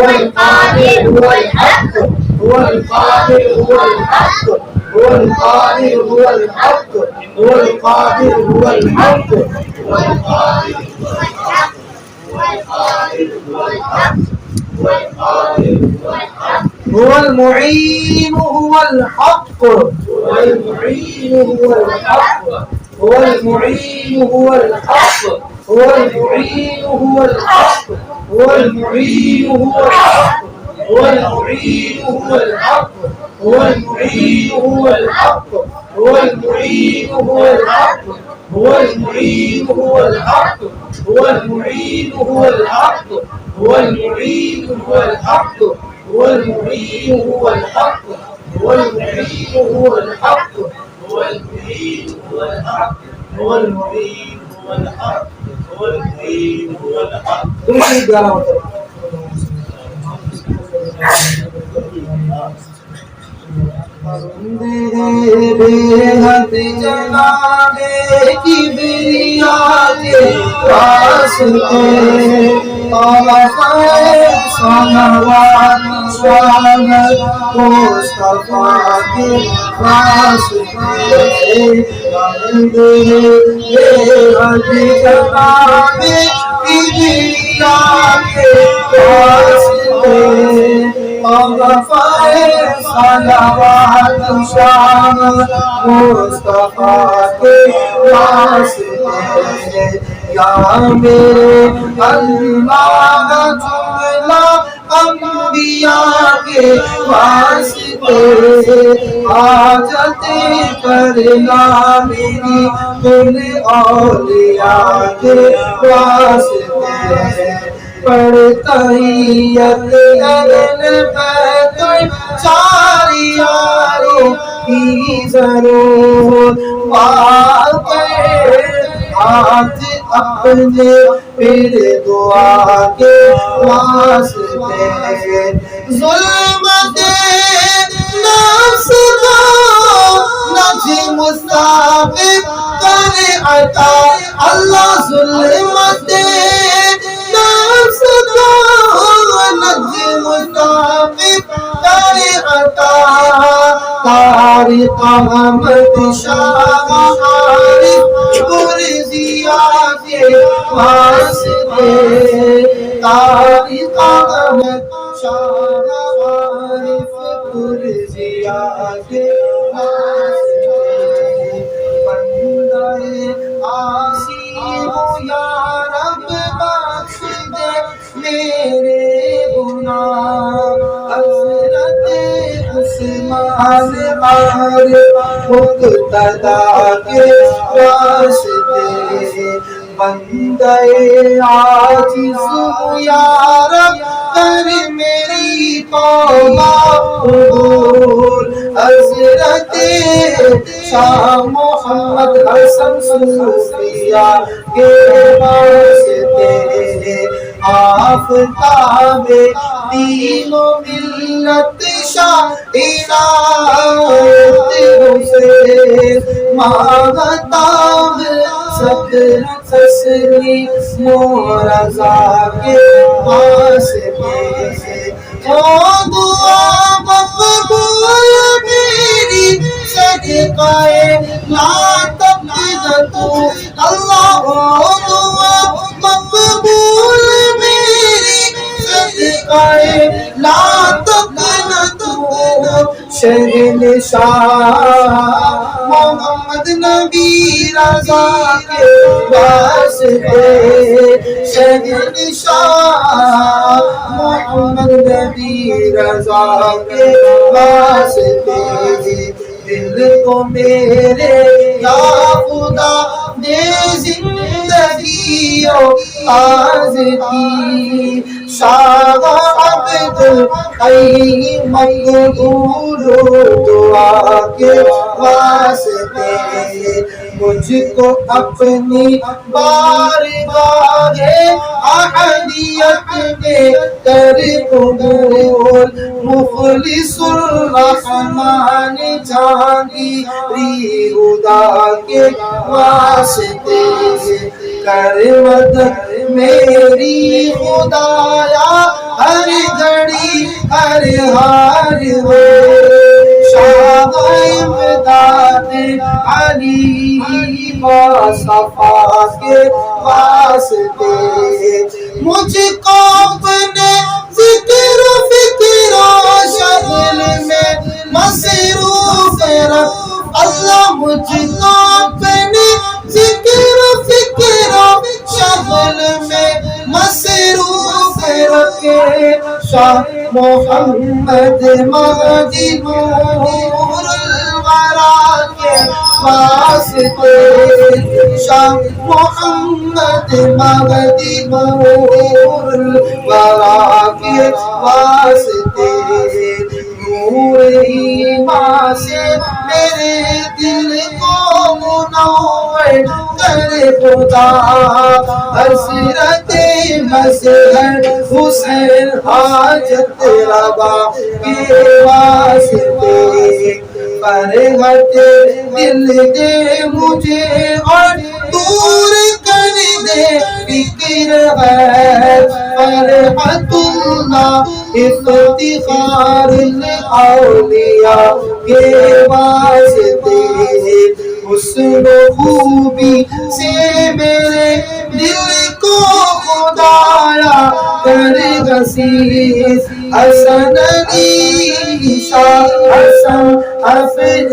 Speaker 2: هو القادر هو الحق هو القادر هو الحق هو القادر هو الحق هو القادر هو الحق هو القادر هو الحق هو القادر هو الحق هو القادر هو الحق
Speaker 1: هو المعين هو الحق
Speaker 2: هو المعين هو الحق
Speaker 1: هو المعين هو الحق هو المعين هو الحق هو المعين هو الحق هو المعين هو الحق هو المعين هو الحق هو المعين هو الحق هو المعين هو الحق هو المعين هو الحق هو المعين هو الحق هو المعين هو الحق هو المعين هو الحق
Speaker 2: هو المعين هو الحق هو المعين هو الحق هو المعين هو الحق
Speaker 1: دوسری 11 مرتبہ بے حد جناب کبریا کے واسطے صلوات شان مصطفیٰ کے واسطے بے حد جناب کبریا کے واسطے صلوات شان مصطفیٰ کے واسطے یا میرے اللہ جملہ انبیاء کے واسطے حاجت کرنا میری کل اولیاء کے واسطے پڑتائیت اہل بیت چار یاروں کی ضرور واقع ہاتھ اپنے پھر دعا کے واسطے ظلمت نفس کو نجم مستقب کر عطا اللہ ظلمت نفس کو نجم مستقب کر عطا طارق احمد شاہ عارف پرزیا کے واسطے طارق احمد شاہ عارف پرزیا کے واسطے بندہ عاصی ہوں یا رب بخش دے میرے گناہ حضرت عثمان مقتدیٰ کے واسطے بندہ عاجز ہوں یا رب کر میری توبہ قبول حضرت شاہ محمد حسن صوفیہ کے واسطے آفتاب دین و ملت شاہ عنایت حسین ماہتاب صدر تسلیم و رضا کے واسطے او دعا مقبول میری صدقہ لا تقبضتو اللہ دعا مقبول میری صدقہ لا تقبضتو شہنشاہ محمد نبی رضا کے واسطے شہنشاہ محمد نبی رضا کے واسطے دل کو میرے یا خدا دے زندگی و آزادی شاہ عبد الحی مقبول دعا کے واسطے مجھ کو اپنی بارگاہ احدیت میں کر قبول مخلص الرحمن جانی خدا کے واسطے کر مدد میری خدایا ہر گھڑی ہر حال میں شاہ امداد علی مصطفیٰ کے واسطے مجھ کو اپنے ذکر و فکر و شغل میں مصروف رکھ اللہ مجھ کو اپنے ذکر و فکر و شغل میں مصروف رکھے شاہ محمد مہدی نور الورا کے واسطے شاہ محمد مہدی نور الورا کے واسطے نور ایمان سے میرے دل کو منور کر خدا حسرت مظہر حسین حاجت روا کے واسطے فرحت دل دے مجھے اور دور کر دے فکر ہے فرحت اللہ افتخار الاولیاء کے واسطے حسن و خوبی سے میرے دل کو خدایا کر غسیس حسن علی شاہ حسن حفظ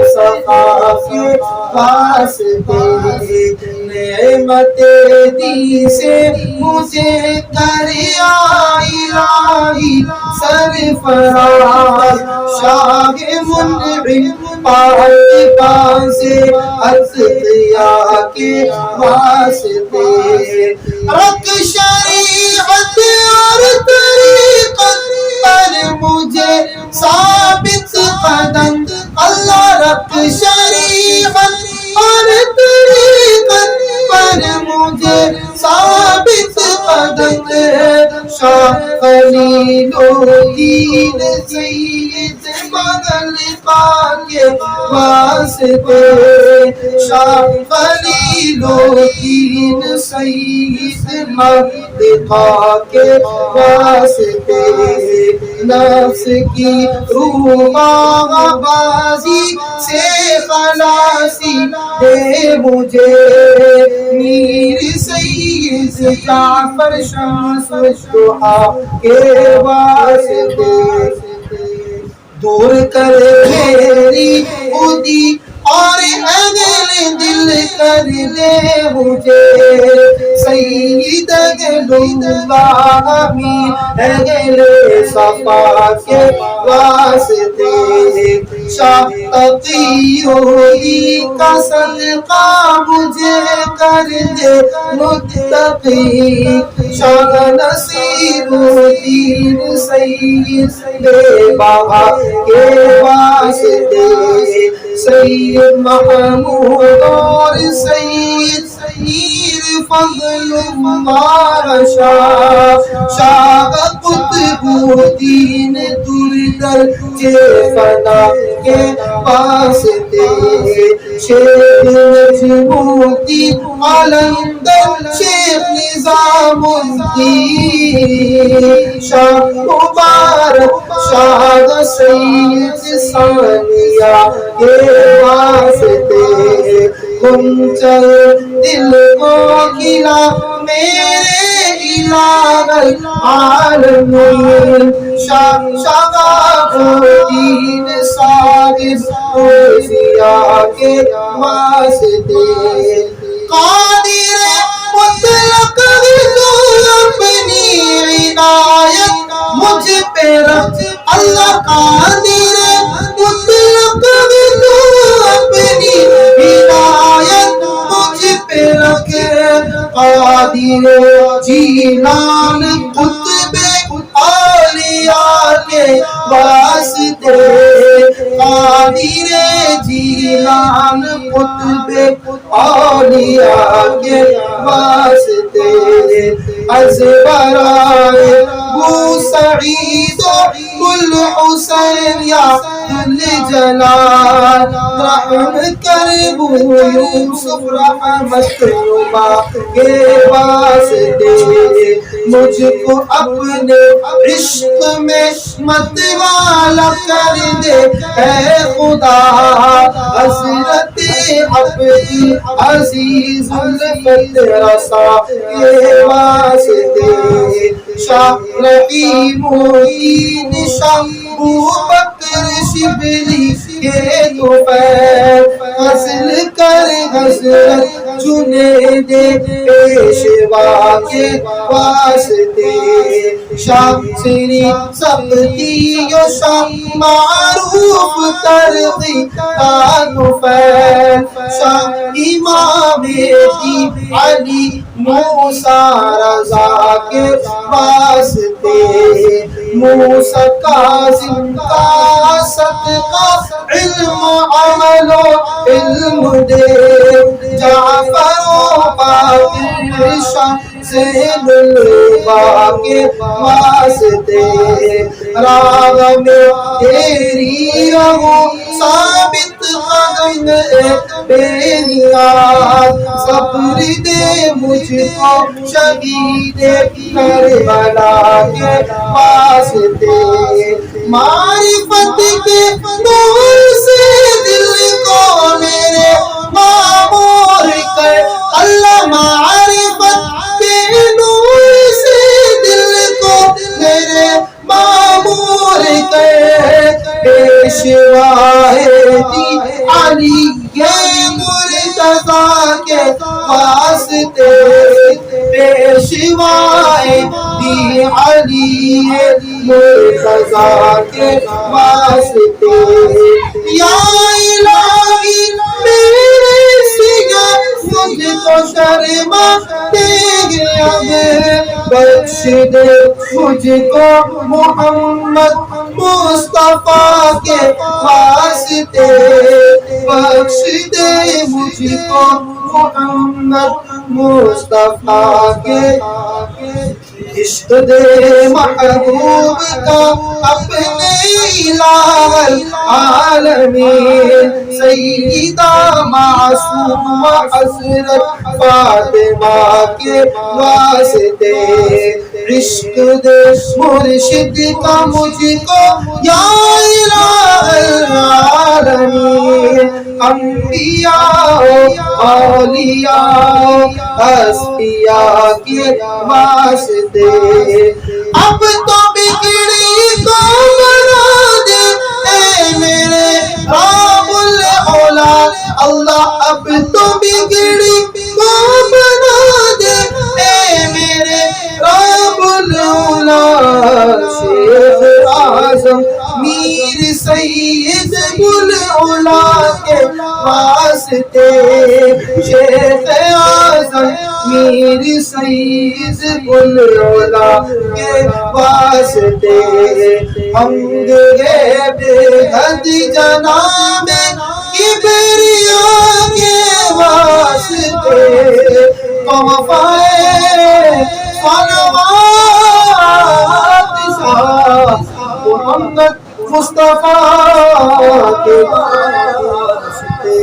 Speaker 1: صفا کے واسطے نعمت دی سے مجھے دریا الہی سرفراز شاہ منعم پاک سے عطیہ کے واسطے رکھ شریعت اور طریقت پر مجھے ثابت قدم اللہ رکھ شریعت اور طریقت پر مجھے ثابت قدم شاہ خلیل الدین سید مغل پاک کے واسطے شاہ خلیل الدین سید مغل پاک کے واسطے نفس کی روح بازی سے خلاصی دے مجھے میر سید جعفر شمس الضحیٰ کے واسطے دور کر میری خودی اور اگل دل کر دے مجھے سید اللہ امین اگل صفا کے واسطے شاہ تقی کا صدقہ مجھے کر دے متقی شاہ نصیر الدین سید بے بہا کے واسطے سید محمود اور سید میر فضل اللہ شاہ قطب الدین دردر فنا کے واسطے شیخ نجم الدین قلندر شیخ نظام الدین شاہ مبارک شاہ سید ثانیہ کے واسطے کنچر دل کو کھلا میرے الہ العالمین شاہ الدین صاحب اولیاء کے واسطے قادر مطلق تو اپنی عنایت مجھ پہ رکھ اللہ قادر مطلق تو اپنی عنایت مجھ پہ رکھ قادر جیلان قطب اولیاء کے واسطے قادر جیلان قطب اولیاء کے واسطے از برائے بو سعید الحسین یا ذوالجلال، رحم کر وہ یوسف رحمت نما کے واسطے، مجھ کو اپنے عشق میں مت والا کر دے اے خدا، حضرت عبدی عزیز الفت رسا کے واسطے، شاہ رحیم الدین شاہ ابوبکر شبلی کے دوپہر، فضل کر حضرت جنید پیشوا کے واسطے، شاہ سری سبتی و شاہ معروف ترقی کانفیر، شاہ امام مہدی علی موسیٰ رضا کے واسطے، موسیٰ کاظم کا صدقہ علم عمل و علم دے، جعفر و باقر شاہ زین العبا کے واسطے، راہ میں تیری رہو ثابت قدم اے بے نیاز، صبر دے مجھ کو شہید کربلا کے واسطے، معرفت کے نور سے دل کو میرے معمور کر اللہ، معرفت کے نور سے دل کو میرے معمور کر، پیشوائے دی علی مرتضیٰ کے واسطے، پیشوائے دی علی مرتضیٰ کے واسطے، یا الہی میرے سگا مجھ کو شرما دے اب، بخش دے مجھ کو محمد مصطفیٰ کے واسطے، بخش دے مجھ کو محمد مصطفیٰ کے، عشق دے محبوب کا اپنے الہ العالمین، سیدہ معصومہ حضرت فاطمہ کے واسطے، عشق دے مرشد کا مجھ کو یا الہ العالمین، انبیاء اولیاء اصفیاء کے واسطے، اب تو بگڑی کو بنا دے اے میرے رب الاولاد اللہ، اب تو بگڑی کو بنا دے اے میرے رب الاولاد، شیخ اعظم میر سید العلا کے واسطے، شیخ اعظم میر سید العلا کے واسطے، حمد بے حد جناب کبریا کے واسطے، وفائے صلوات شاہ محمد مصطفیٰ کے واسطے۔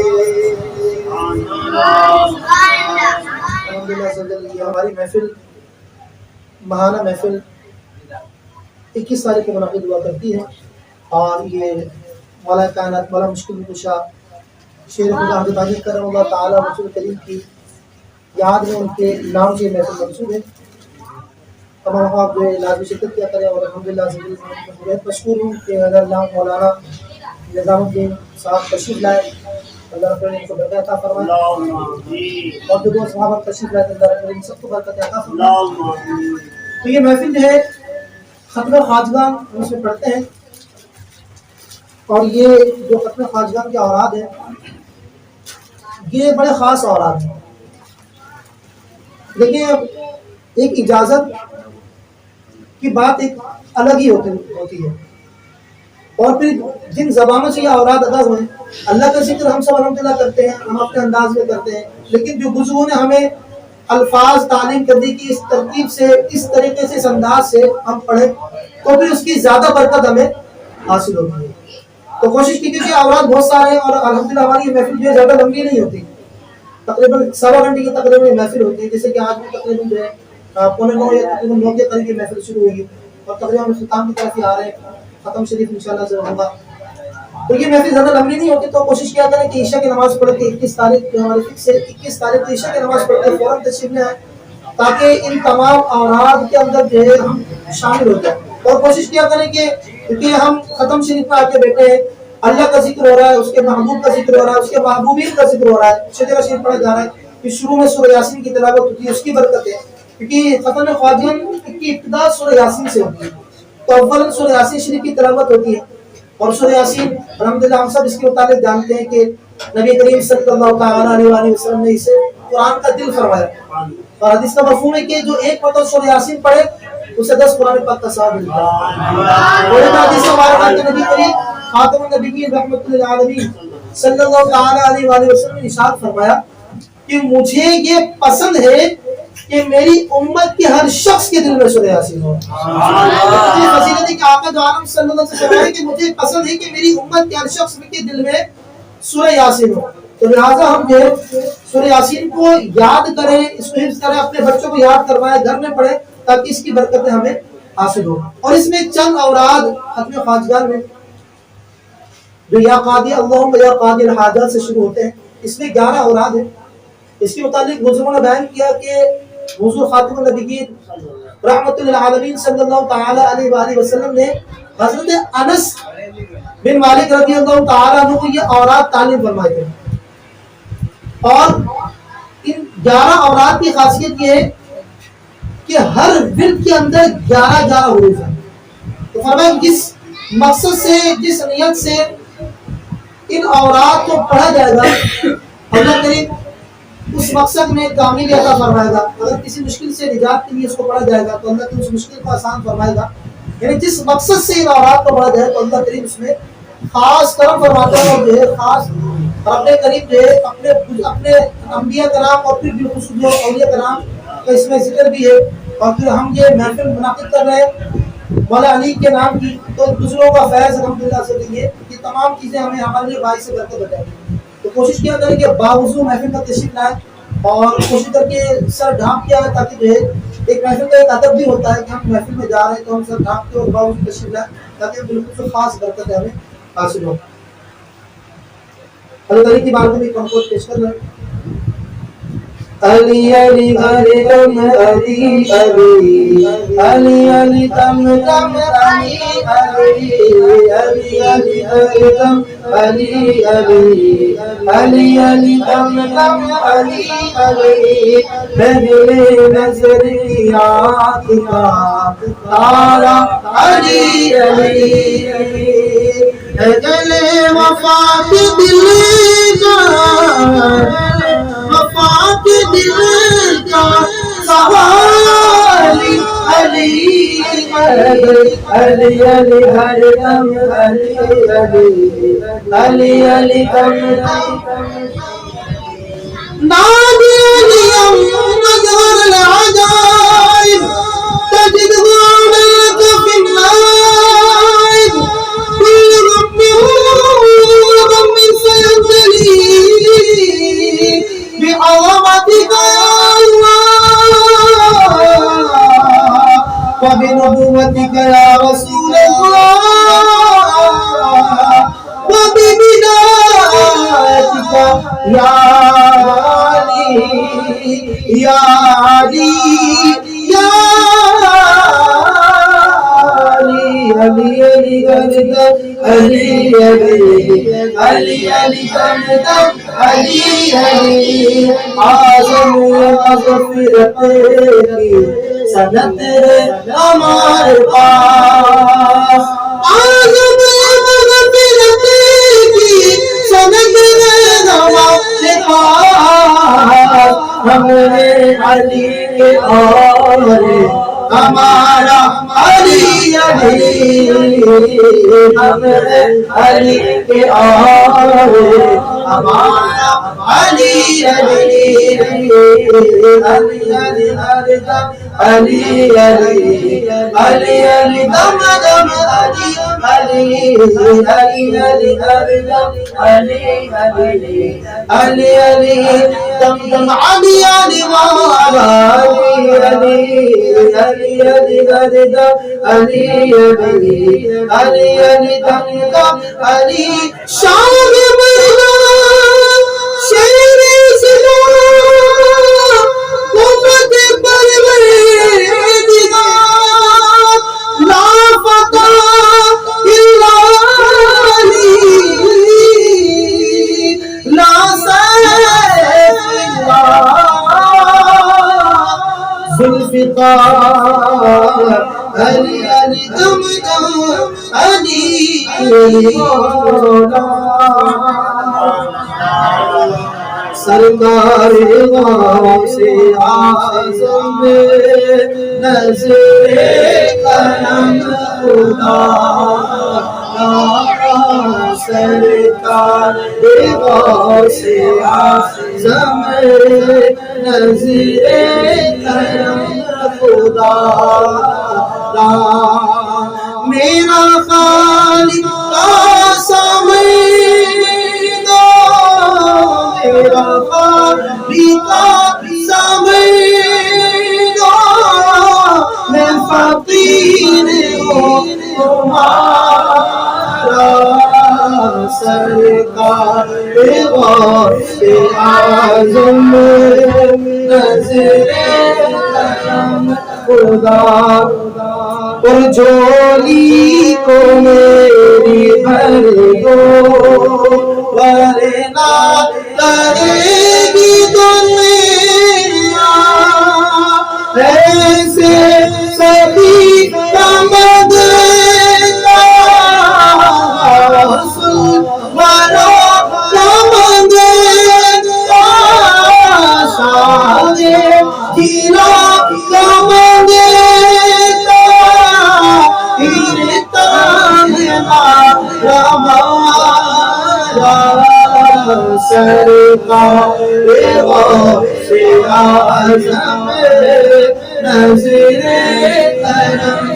Speaker 1: ہماری محفل ماہانہ محفل 21 تاریخ کو منعقد ہوا کرتی ہے، اور یہ مولا کائنات مولا مشکل کشا شیر خدا حضرت عاجز کرم اللہ تعالیٰ رسول کریم کی یاد میں ان کے نام سے محفل منسوب ہے۔ تمام آپ جو لازمی شرکت کیا کریں، اور الحمدللہ بہت مشکور ہوں کہ اگر اللہ مولانا نظام الدین صاحب تشریف لائے، اللہ رب العالمین کو برکت عطا فرمائے، اور جو دو صحابہ تشریف لائے اللہ رب العالمین سب کو برکت عطا فرمائے۔ تو یہ محفل جو ہے ختم خواجگان اس میں پڑھتے ہیں، اور یہ جو ختم خواجگان کے اوراد ہیں یہ بڑے خاص اوراد ہیں۔ دیکھیں اب ایک اجازت کی بات ایک الگ ہی ہوتی ہے، اور پھر جن زبانوں سے یہ اوراد ادا ہوئے، اللہ کا ذکر ہم سب الحمدللہ کرتے ہیں، ہم اپنے انداز میں کرتے ہیں، لیکن جو بزرگوں نے ہمیں الفاظ تعلیم کرنے کی اس ترتیب سے، اس طریقے سے، اس انداز سے ہم پڑھیں تو بھی اس کی زیادہ برکت ہمیں حاصل ہوتی ہے۔ تو کوشش کی، کیونکہ اوراد بہت سارے ہیں اور الحمدللہ ہماری یہ محفل جو ہے زیادہ لمبی نہیں ہوتی، تقریباً 1.25 گھنٹے کی تقریباً محفل ہوتی ہے، جیسے کہ آج بھی تقریباً جو ہے 8:45 یا تقریباً 9 کے قریب یہ محفل شروع ہوئی ہے اور تقریباً اختتام کی طرف ہی آ رہے ہیں، ختم شریف انشاءاللہ سے ہوگا۔ تو یہ محفل زیادہ لمبی نہیں ہوتی، تو کوشش کیا کریں کہ عشاء کی نماز پڑھ کے 21 تاریخ جو ہماری فکس ہے، 21 تاریخ کو عشاء کی نماز پڑھ کے فوراً تشریف لے آئیں تاکہ ان تمام اوراد کے اندر جو ہے ہم شامل ہو جائیں۔ اور کوشش کیا کریں کہ کیونکہ ہم ختم شریف میں آ کے بیٹھے ہیں، اللہ کا ذکر ہو رہا ہے، اس کے محبوب کا ذکر ہو رہا ہے، اس کے محبوبین کا ذکر ہو رہا ہے، شجرہ شریف پڑھا جا رہا ہے، پھر شروع میں سورہ یاسین کی تلاوت ہوتی ہے، اس کی برکت ہے، کیونکہ ختم خواجین کی ابتدا سورہ یاسین سے ہوتی ہے، تو اول سورہ یاسین شریف کی تلاوت ہوتی ہے۔ اور سورہ یاسین الحمدللہ ہم سب اس کے متعلق جانتے ہیں کہ نبی کریم صلی اللہ تعالیٰ علیہ وسلم نے اسے قرآن کا دل فرمایا، اور حدیث کا مفہوم ہے کہ جو ایک مرتبہ سورہ یاسین پڑھے اسے 10 قرآن پاک کا ثواب ملتا ہے۔ اور ایک حدیث مبارکہ ہے کہ نبی کریم خاتم النبیین رحمۃ للعالمین صلی اللہ تعالیٰ علیہ وسلم نے ارشاد فرمایا کہ مجھے یہ پسند ہے کہ میری امت کے ہر شخص کے دل میں سورہ یاسین ہو۔ یہ فضیلت ہے کہ آقا دو عالم صلی اللہ علیہ وسلم سے فرمایا کہ مجھے پسند ہے کہ میری امت کے ہر شخص کے دل میں سورہ یاسین ہو۔ تو لہٰذا ہم جو سورہ یاسین کو یاد کریں، اس کو حفظ کریں، اپنے بچوں کو یاد کروائیں، گھر میں پڑھیں تاکہ اس کی برکتیں ہمیں حاصل ہو۔ اور اس میں چند اوراد ختم خواجگان میں جو یا قاضی اللہم یا قاضی الحاجات سے شروع ہوتے ہیں، اس میں 11 اوراد ہیں۔ اس کے متعلق بزرگوں نے بیان کیا کہ حضور خاتم النبیین رحمۃ للعالمین صلی اللہ تعالیٰ علیہ وآلہ وسلم نے حضرت انس بن مالک رضی اللہ تعالیٰ عنہ کو یہ اوراد تعلیم فرمائے تھے، اور ان 11 اوراد کی خاصیت یہ ہے کہ ہر ورد کے اندر 11 حروف ہیں۔ تو فرمایا جس مقصد سے، جس نیت سے ان اوراد کو پڑھا جائے گا اللہ کریم اس مقصد میں کامیابی عطا فرمائے گا۔ اگر کسی مشکل سے نجات کے لیے اس کو پڑھا جائے گا تو اللہ کریم اس مشکل کو آسان فرمائے گا، یعنی جس مقصد سے ان اوراد کو پڑھا جائے تو اللہ کریم اس میں خاص کرم فرماتا ہے، اور جو ہے خاص اپنے قریب جو ہے اپنے انبیاء کرام اور پھر جو اولیاء کرام کا اس میں ذکر بھی ہے۔ اور پھر ہم یہ محفل منعقد کر رہے ہیں مولا علی کے نام کی، تو دوسروں کا فیض الحمدللہ سے بھی ہے، یہ تمام چیزیں ہمیں ہمارے لیے باعث برکت ہو جائیں گی۔ تو کوشش کیا کریں کہ باوضو محفل کا تشریف لائیں، اور کوشش کر کے سر ڈھانپ کے آئے تاکہ جو ہے ایک محفل کا ایک ادب بھی ہوتا ہے کہ ہم محفل میں جا رہے ہیں تو ہم سر ڈھانپ کے اور باوضو تشریف لائیں تاکہ بالکل خاص برکت ہمیں حاصل ہو۔ اللہ تعالی کی بارگاہ میں کنفورٹ پیش کر رہے ہیں۔ علی علی علی دم علی علی علی علی دم دم علی علی علی علی علی دم علی علی علی علی دم دم علی علی پہلے نظر کی آنکھ کا تارا علی علی گلے وفا کے دل کا وفا کے دل کا سوالی علی علی علی ہر دم علی علی علی علی دم نادی علیم مظہر العجائب تجد غاملک فی النائب کل غم سینجلی بعظمتك يا الله وبنبوتك يا رسول الله وببدايتك يا علي يا علي يا علي علی علی علی علی علی علی علی علی اعظم مغفرت کی سند ہمارے پاس، اعظم مغفرت کی سند ہمارے پاس، ہم نے علی کے اور ہمارا علی علی ہم علی کے اور ہمارا علی علی علی علی ہر دم علی علی علی علی دم دم علی علی علی علی ہر دم علی علی علی علی دم دم علی علی مولا علی علی علی ہر دم علی علی علی علی دم دم علی شان مرنا شیر اسلام قوت پروردگار لا فتح الا علی لا سیف الا ذوالفقار علی علی دم دم علی مولا سرکار غوث اعظم نظر کرم خدا سرکار غوث اعظم نظر کرم خدا میرا خالق قسم دو میرا خالق قسم دو میں فقیر ہوں تمہارا سرکار غوث اعظم نظر کرم خدا اور جھولی کو میری بھر دو ورنہ کرے گی دنیا ایسے سبھی کا مددگار مرو کا مددگار سارے جیرا کا سرکار غوث اعظم نظر کرم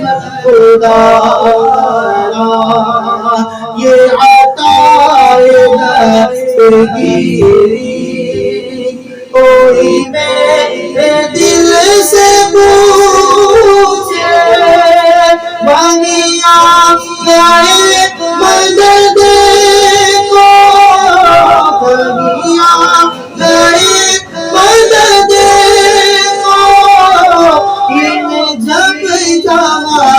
Speaker 1: خدا یہ عطا دستگیری کوئی میرے دل سے پوچھے بنیا گئے مدد کو بنیا گئے مدد کو ان جب جانا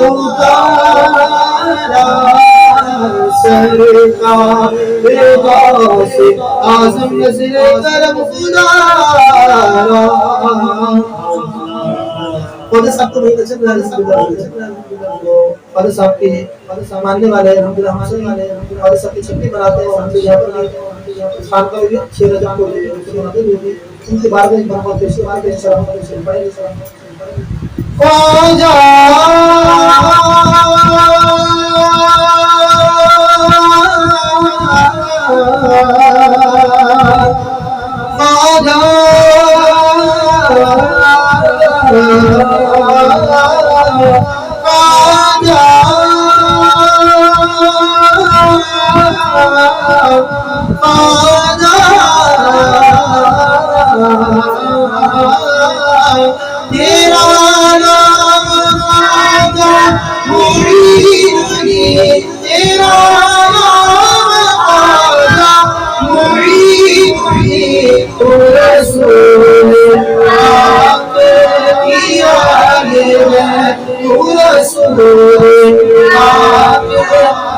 Speaker 1: اتارا سرکار غوث اعظم نظر کرم خدا فادر صاحب کو نہیں نظر فادر صاحب کے ماننے والے الحمدللہ ماننے والے فادر صاحب کی چھٹی بناتے ہیں ہم یہاں پر خان کا بھی 6 رجب کو بناتے ہیں ان کے بارے میں بہت پیش بار کے سلام سے پڑھیں خواجہ تیرا نام خواجہ معین تیرا نام خواجہ معین تو رسول آپ کی آل ہے تو رسول آپ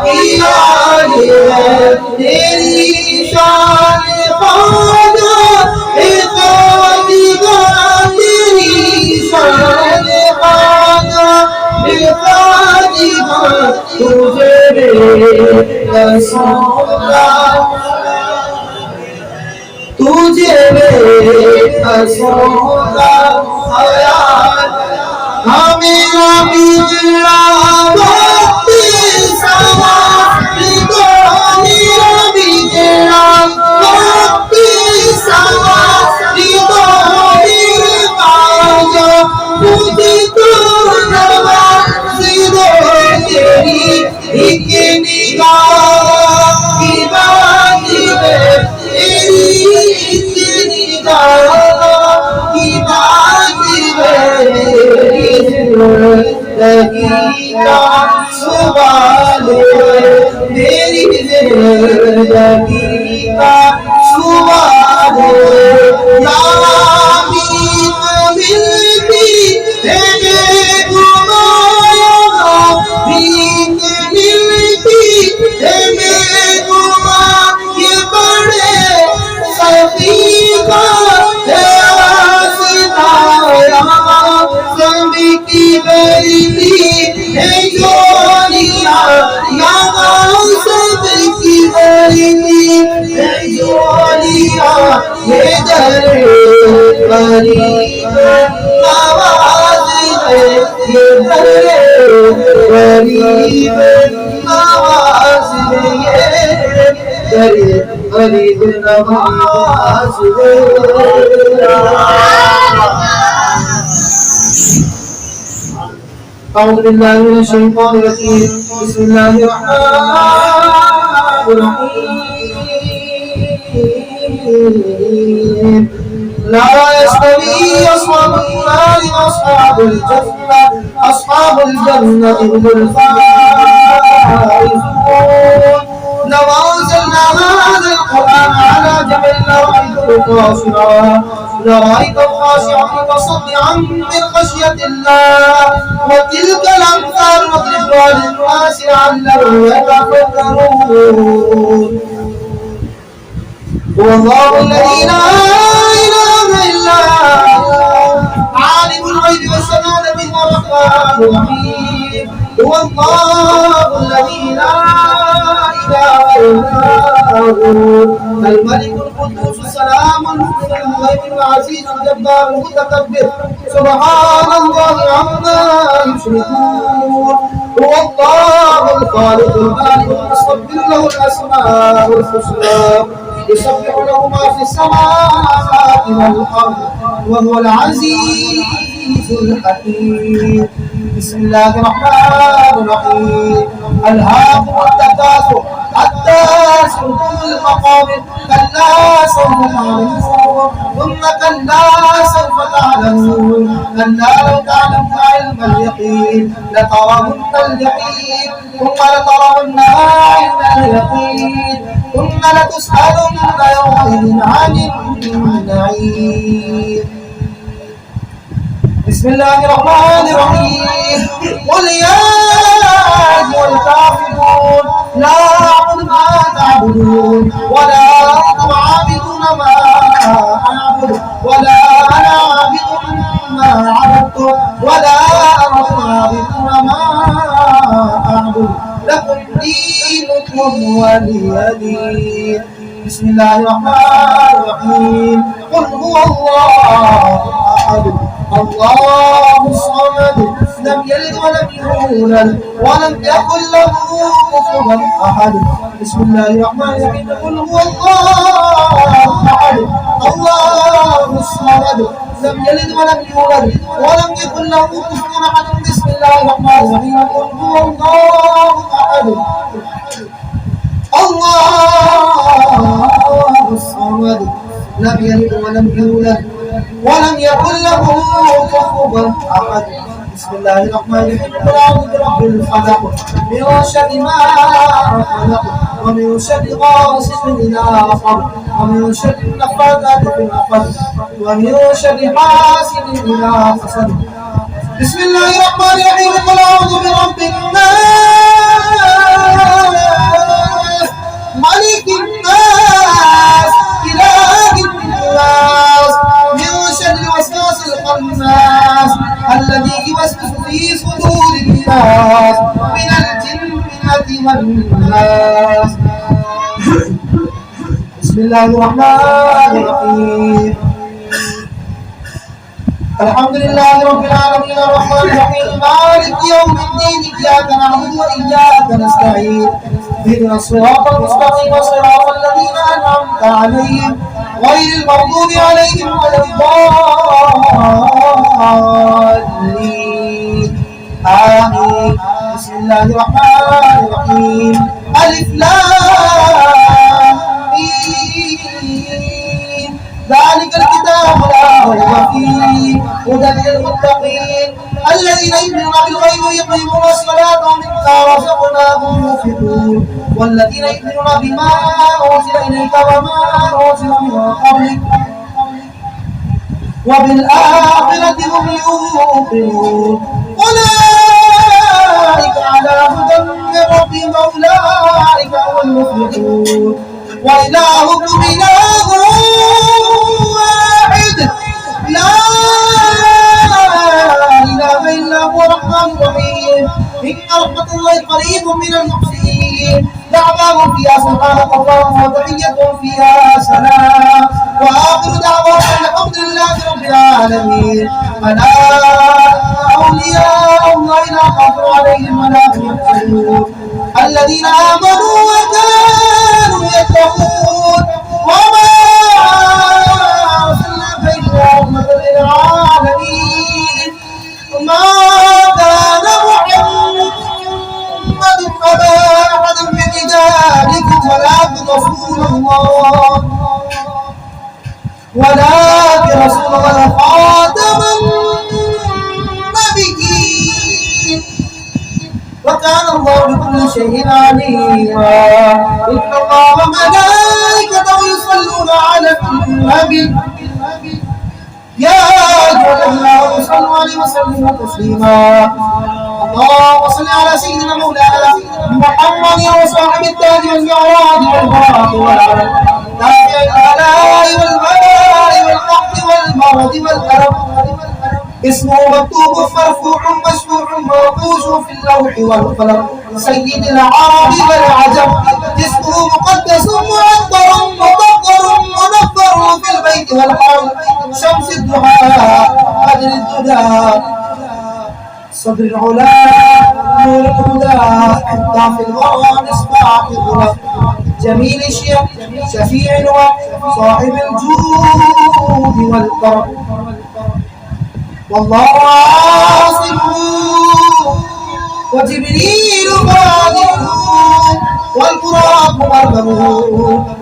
Speaker 1: کی آل ہے تیری شان خواجہ تجھے خیال ہمیرا بگڑا وقت سوار تو میرا بگڑا की बाकी मेरी जिंदगी का सवाल है, मेरी जिंदगी का सवाल है। यामी मिलती है गुमाया, भीख मिलती है गुमा, ये बड़े सभी का है सितारा, सभी की बेटी है जोनिया, यहाँ सबकी बेटी है जोनिया, ये दर गरीब नवाज है, ये दर गरीब नवाज है, ये गरीब नवाज है। أعوذ بالله من الشيطان الرجيم. بسم الله الرحمن الرحيم. لا يستوي أصحاب النار وأصحاب الجنة، أصحاب الجنة هم الفائزون. لو أنزلنا هذا القرآن على جبل لرأيته خاشعا متصدعا من خشية الله. وتلك الأمثال نضربها للناس لعلهم يتفكرون. هو الله الذي لا إله إلا هو عالم الغيب والشهادة هو الرحمن الرحيم. هو الله الذي لا إله إلا هو الملك القدوس السلام المؤمن المهيمن العزيز الجبار المتكبر سبحان الله عما يشركون. هو الله الخالق البارئ المصور له الأسماء الحسنى يسبح له ما في السماوات والأرض وهو العزيز الحكيم. بسم الله الرحمن الرحيم. ألهاكم التكاثر حتى زرتم المقابر، كلا سوف تعلمون ثم كلا سوف تعلمون، كلا لو تعلمون علم اليقين لترون الجحيم ثم لترونها عين اليقين ثم لتسألن يومئذ عن النعيم. بسم الله الرحمن الرحيم. قل يا أيها الكافرون لا أعبد ما تعبدون ولا أنتم عابدون ما أعبد ولا أنا عابد ما عبدتم ولا أنتم عابدون ما أعبد لكم دينكم ولي دين. بسم الله الرحمن الرحيم. قل هو الله أحد الله الصمد لم يلد ولم يولد ولم يكن له كفوا أحد. بسم الله الرحمن الرحيم. قل هو الله أحد الله الصمد لم يلد ولم يولد ولم يكن له كفوا أحد. بسم الله الرحمن الرحيم. قل هو الله أحد الله الصمد لم يلد ولم يولد ولم يكن له كفوا أحد. بسم الله الرحمن الرحيم. قل أعوذ برب الفلق من شر ما خلق ومن شر غاسق إذا وقب ومن شر النفاثات في العقد ومن شر حاسد إذا حسد. بسم الله الرحمن الرحيم. قل أعوذ برب الناس ملك الناس إله الناس من شر الوسواس الخناس الذي يوسوس في صدور الناس من الجنة والناس. بسم الله الرحمن الرحيم. الحمد لله رب العالمين الرحمن الرحيم مالك يوم الدين إياك نعبد وإياك نستعين اهدنا الصراط المستقيم صراط الذين أنعمت عليهم غير المغضوب عليهم ولا الضالين آمين. بسم الله الرحمن الرحيم. ألف لام ميم ذلك الكتاب لا ريب فيه هدى للمتقين الذين يؤمنون بالغيب ويقيمون الصلاة ومما رزقناهم ينفقون والذين يؤمنون بما أنزل إليك وما أنزل من قبلك وبالآخرة هم يوقنون أولئك على هدى من ربهم وأولئك هم المفلحون وإلهكم إله واحد لا إله إلا هو الرحمن الرحيم إن رحمة الله قريب من المحسنين دعواهم فيها سبحانك اللهم وتحيتهم فيها سلام وآخر دعواهم الحمد لله رب العالمين ألا أولياء الله لا خوف عليهم ولا هم يحزنون الذين آمنوا وكانوا يتقون وما أرسلناك إلا رحمة للعالمين ما كان محمد أبا أحد من رجالكم ولكن رسول الله خاتم النبيين وكان الله بكل شيء عليما إن الله وملائكته يصلون على النبي يا أيها الذين آمنوا صلوا عليه وسلموا تسليما اللهم صل على سيدنا مولانا محمد وصاحب التاج والمعراج والبراق والعلم دافع الآلاء والبلاء والقحط والمرض والكرم اسمه مكتوب مرفوع مشفوع موقوش في اللوح والقلم سيد العرب والعجم اسمه مقدس معطر مطهر منفر في البيت والحرم شمس الدعاء قدر الدجى صدر العلا نور الهدى ضعف الورى مصباح الغرى جميل الشيخ شفيع الوقت صاحب الجود والكرم والله عاصمه وجبريل قادره والبراق مركبه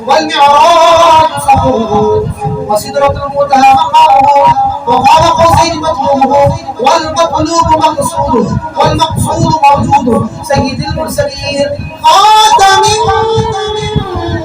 Speaker 1: والمعراج سفره وسدرة المنتهى مقامه وقال قوسين مطلوبه والمطلوب مقصوده والمقصود موجوده سيد المرسلين خاتم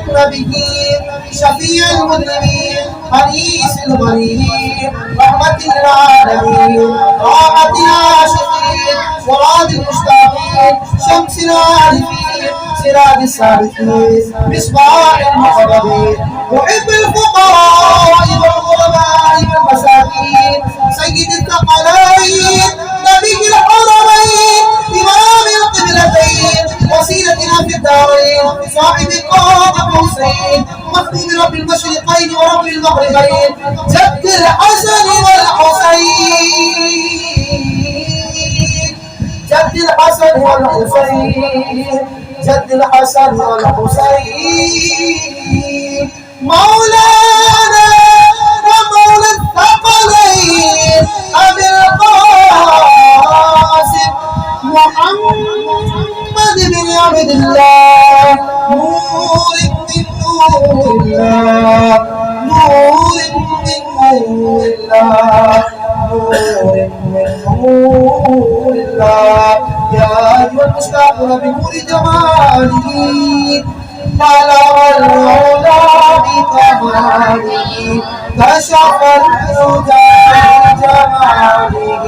Speaker 1: النبيين شفيع المذنبين أنيس الغريب رحمة للعالمين راحة العاشقين مراد المشتاقين شمس العارفين سراج السالكين مصباح المقربين محب الفقراء والغرباء والمساكين سيد الثقلين نبي الحرمين إمام القبلتين وسيلتنا في الدارين صاحب قاب قوسين مخدوم رب المشرقين ورب المغربين جد الحسن والحسين جد الحسن والحسين جد الحسن والحسين مولانا ومولى الثقلين أبي القاسم محمد بن عبد الله نور من نور الله نور من نور الله نور من نور الله يا أيها المشتاقون بنور جماله بلغ العلا بكماله كشف الهدى بجماله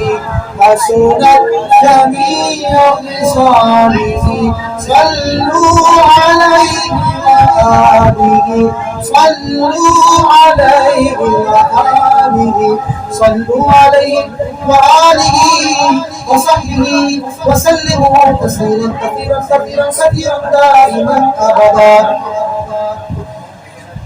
Speaker 1: حسنت جميع خصاله صلوا عليه وآله صلوا عليه وآله صلوا عليه وآله وصحبه وسلموا تسليما كثيرا كثيرا كثيرا دائما أبدا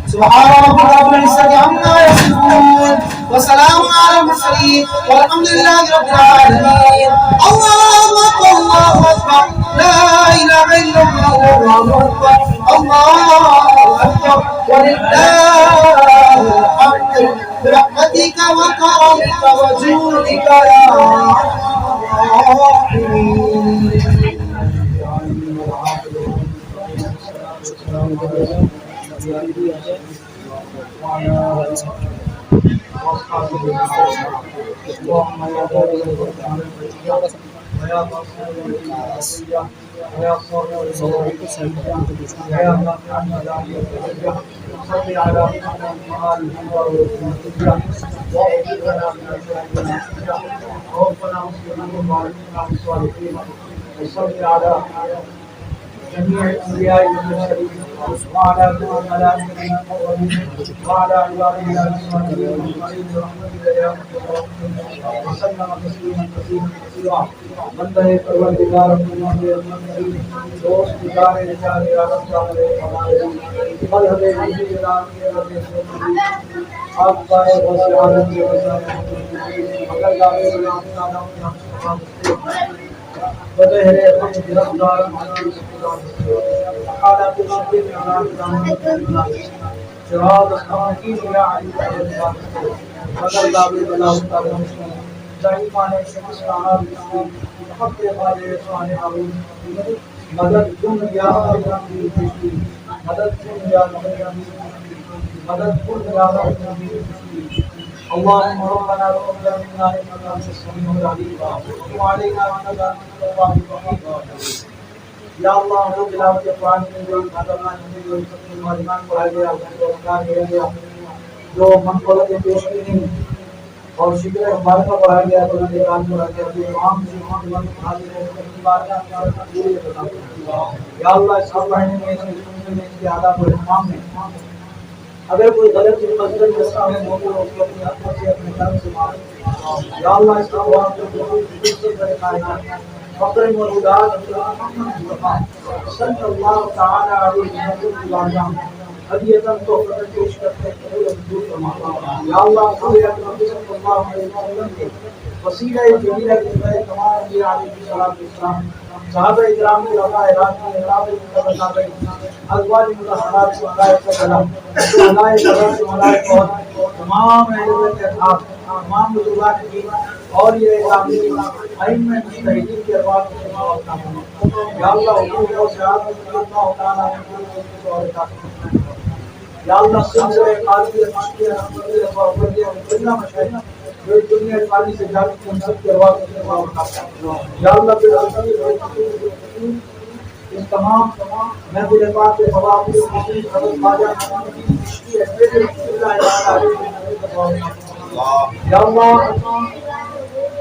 Speaker 1: سبحان ربك رب العزة عما يصفون وسلام على المرسلين والحمد لله رب العالمين الله أكبر الله أكبر لا إله إلا الله الله أكبر الله أكبر ولله الحمد برحمتك وكرمك وجودك يا الراحمين اللهم يا دار الرحمن ويا غفور ويا صابر ويا نافع المدائن صل على محمد وآل محمد واغفر لنا من ذنوبنا ووفنا مسلمين وعلمنا بالصالحين وصل على جميع الأنبياء والمرسلين وعلى كل الملائكة المقربين وعلى عباد الله الصالحين أجمعين برحمتك يا أرحم الراحمين وسلم تسليما كثيرا بندہ پروردگار اپنے المرسلین دوست دار رجال ارادت جان ہمارے مذہب نبی اعلان کے رضی آپ کا وسعت کے وسعت مگر دعوے غلام تعالی بظاہر ہم گرفتار حالات شدید اعلان شراب الحمدین یا علی مگر دعوے غلام تعالی دائمان شمس نہار حق والے صالح مدد کن یا مدد کن یا مدد کن یا اللهم ربنا تقبل منا انك انت السميع العليم وتب علينا انك انت التواب الرحيم یا اللہ ہم لوگ تلاوت قرآن میں جو خاتمہ نے جو معلومات پڑھا گیا جو منقولت پیش کی نہیں اور شکر مبارکہ پڑھا گیا تو نے قرآن پڑھا گیا جو عام سے عام حاضر ہے اپنی بارگاہ میں پوری عطا فرما یا اللہ اس پڑھنے میں اس کے آداب و احکام میں اگر کوئی غلط مسئلہ جیسا ہے موقع ہو کہ اپنی آنکھوں سے اپنے قلم سے معاف یا اللہ اس قرآن کو بالکل سے کائنات فقر مرودات صلی اللہ تعالی علیہ وسلم ہدیتاً تحفہ پیش کرتے ہیں قبول فرما یا اللہ صلی اللہ علیہ وسلم کے وسیلہ جلیلہ کے تمام انبیاء علیہ السلام صحابہ اکرام کے علماء رات میں احرام صحابہ ازواج مطہرات شہداء کرام شہداء کرام شہداء قوم تمام اہل بیت اصحاب تمام بزرگان دین اور یہ اسلامی ائمہ مجتہدین کے ارواح کو سماعت فرما یا اللہ حضور کو شہادت اللہ تعالی اور یا اللہ سلسلہ قادری مشکیہ رحمتیہ وفردیہ وجلہ مشاہدہ جو دنیا خالی سے جاتی ہم سب کے ارواح کو سماعت فرما یا اللہ بالعظمی اس تمام محبوب پاک کے ثواب کی حضرت خواجہ کی یا اللہ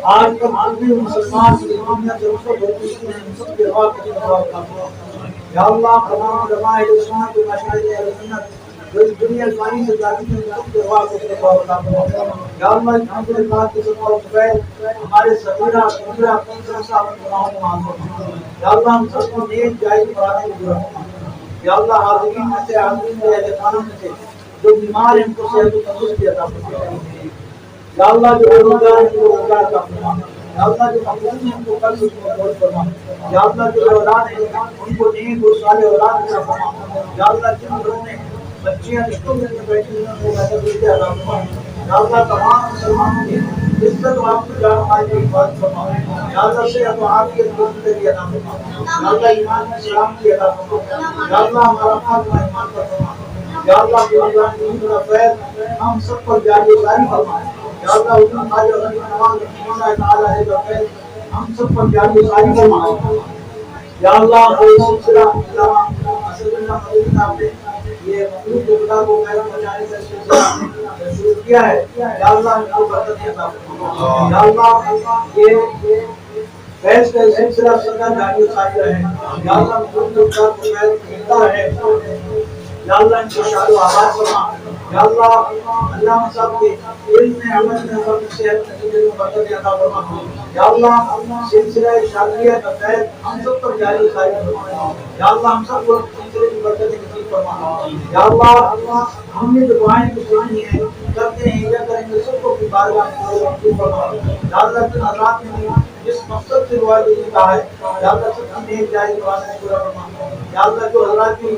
Speaker 1: آج کل عالمی مسلمان کی دنیا سے رخصت ہوتی ہے ہم سب کے ارواح کو سماعت فرما یا اللہ تمام علماء اسلام کے مشاہد اہل سنت جو دنیا فانی سے جاتی ہے سب کے ارواح کو سماعت فرما یا اللہ الحمد للہ کے سب اور فیض ہمارے صغیرہ کبیرہ صاحب گناہوں کو معاف فرما یا اللہ ہم سب کو نیک جائز بنانے کی ضرورت ہے یا اللہ حاضرین میں سے عالمین میں اہل خانہ میں سے جو بیمار ہیں ان کو صحت و تندرستی عطا فرما یا اللہ جو روزگار ہیں ان کو روزگار عطا فرما یا اللہ جو مقبول ہیں ان کو قرض کو مقبول فرما یا اللہ جو اولاد ہیں ان کو نیک اور صالح اولاد عطا فرما یا اللہ جن گھروں میں بچیاں رشتوں میں بیٹھی ہیں ان کو بہتر رزق عطا فرما یا اللہ تمام مسلمانوں کی عزت و آپ کی جان مال کی حفاظت فرما یا اللہ صحت و عافیت کی زندگی عطا فرما یا اللہ ایمان میں سلامتی عطا فرما یا اللہ ہمارا مال و ایمان پر فرما یا اللہ دین کا فیض ہم سب پر جاری ساری فرما یا اللہ حکم خواجہ غنی نواز رحمہ اللہ تعالی علیہ کا فیض ہم سب پر جاری ساری فرما یا اللہ کوئی سلسلہ علامہ اسد اللہ مدنی صاحب نے یہ مخلوق کے خدا کو غیر پہنچانے کا سلسلہ شروع کیا ہے یا اللہ ان کو برکت عطا فرما یا اللہ یہ فیض کا سلسلہ سدا جاری ساری رہے یا اللہ مخلوق کے خدا کو غیر ملتا رہے یا اللہ ان کو شاد و آباد فرما یا اللہ علامہ صاحب کے علم میں عمل میں سب صحت نتیجے میں برکت عطا فرما یا اللہ سلسلہ شادیہ کا فیض ہم سب پر جاری ساری فرما یا اللہ ہم سب کو سلسلے کی برکت نصیب فرما یا اللہ ہم نے جو دعائیں کو سنی ہیں کرتے ہیں یا کریں گے سب کو اپنی بارگاہ میں قبول فرما یا اللہ جن حضرات نے جس مقصد سے دعا کی کہا ہے یا اللہ سب ہم نیک جائز دعا سے پورا فرما یا اللہ جو حضرات کی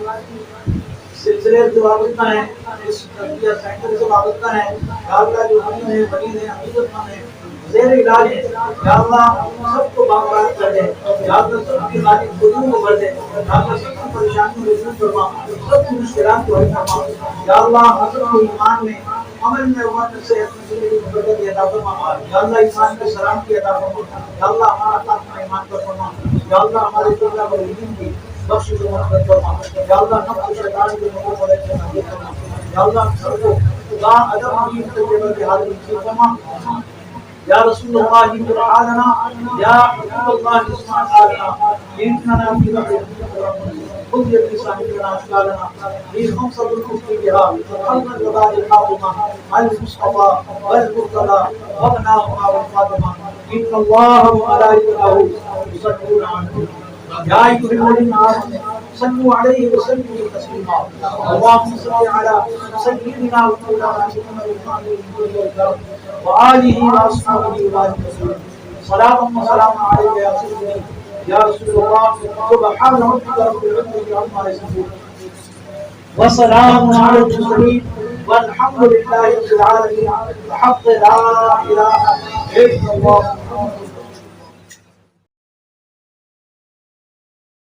Speaker 1: سلسلے سے وابستہ ہیں اس تربیہ سینٹر سے وابستہ ہیں یا اللہ جو حمید ہیں مریض ہیں حقیقت مند ہیں زیر علاج ہیں یا اللہ سب کو باقرار کر دے یا اللہ سب کی غالب خودوں کو بھر دے یا اللہ سب کی پریشانیوں کو دور فرما سب کی مشکلات کو حل فرما یا اللہ ہم سب کو ایمان میں عمل میں عمر صحت میں زندگی میں برکت عطا فرما یا اللہ ایمان کی سلامتی عطا فرما یا اللہ ہمارا خاتمہ ایمان پر فرما یا اللہ ہمارے طلبہ والدین کی بخش و مغفرت فرما یا اللہ نفس و شیطان کے نفوذ اور ایسے نبی فرما یا اللہ سب کو خدا ادب کی تجربہ کی حالت میں فرما یا رسول اللہ قرآننا یا حبیب اللہ اسمع حالنا اننا فی رحمتک خذ يدي صاحبنا اشكالنا في خمسة الكفر بها خلق الغبار الحاطمة المصطفى والمرتضى وابناهما والفاطمة إن الله وملائكته يصلون على النبي يا أيها الذين آمنوا صلوا عليه وسلموا تسليما اللهم صل على سيدنا ومولانا محمد وآله وأصحابه وبارك وسلم صلاة وسلام عليك يا سيدي يا رسول الله سبحان ربك رب العزة عما يصفون وسلام على المرسلين والحمد لله رب العالمين بحق لا إله إلا الله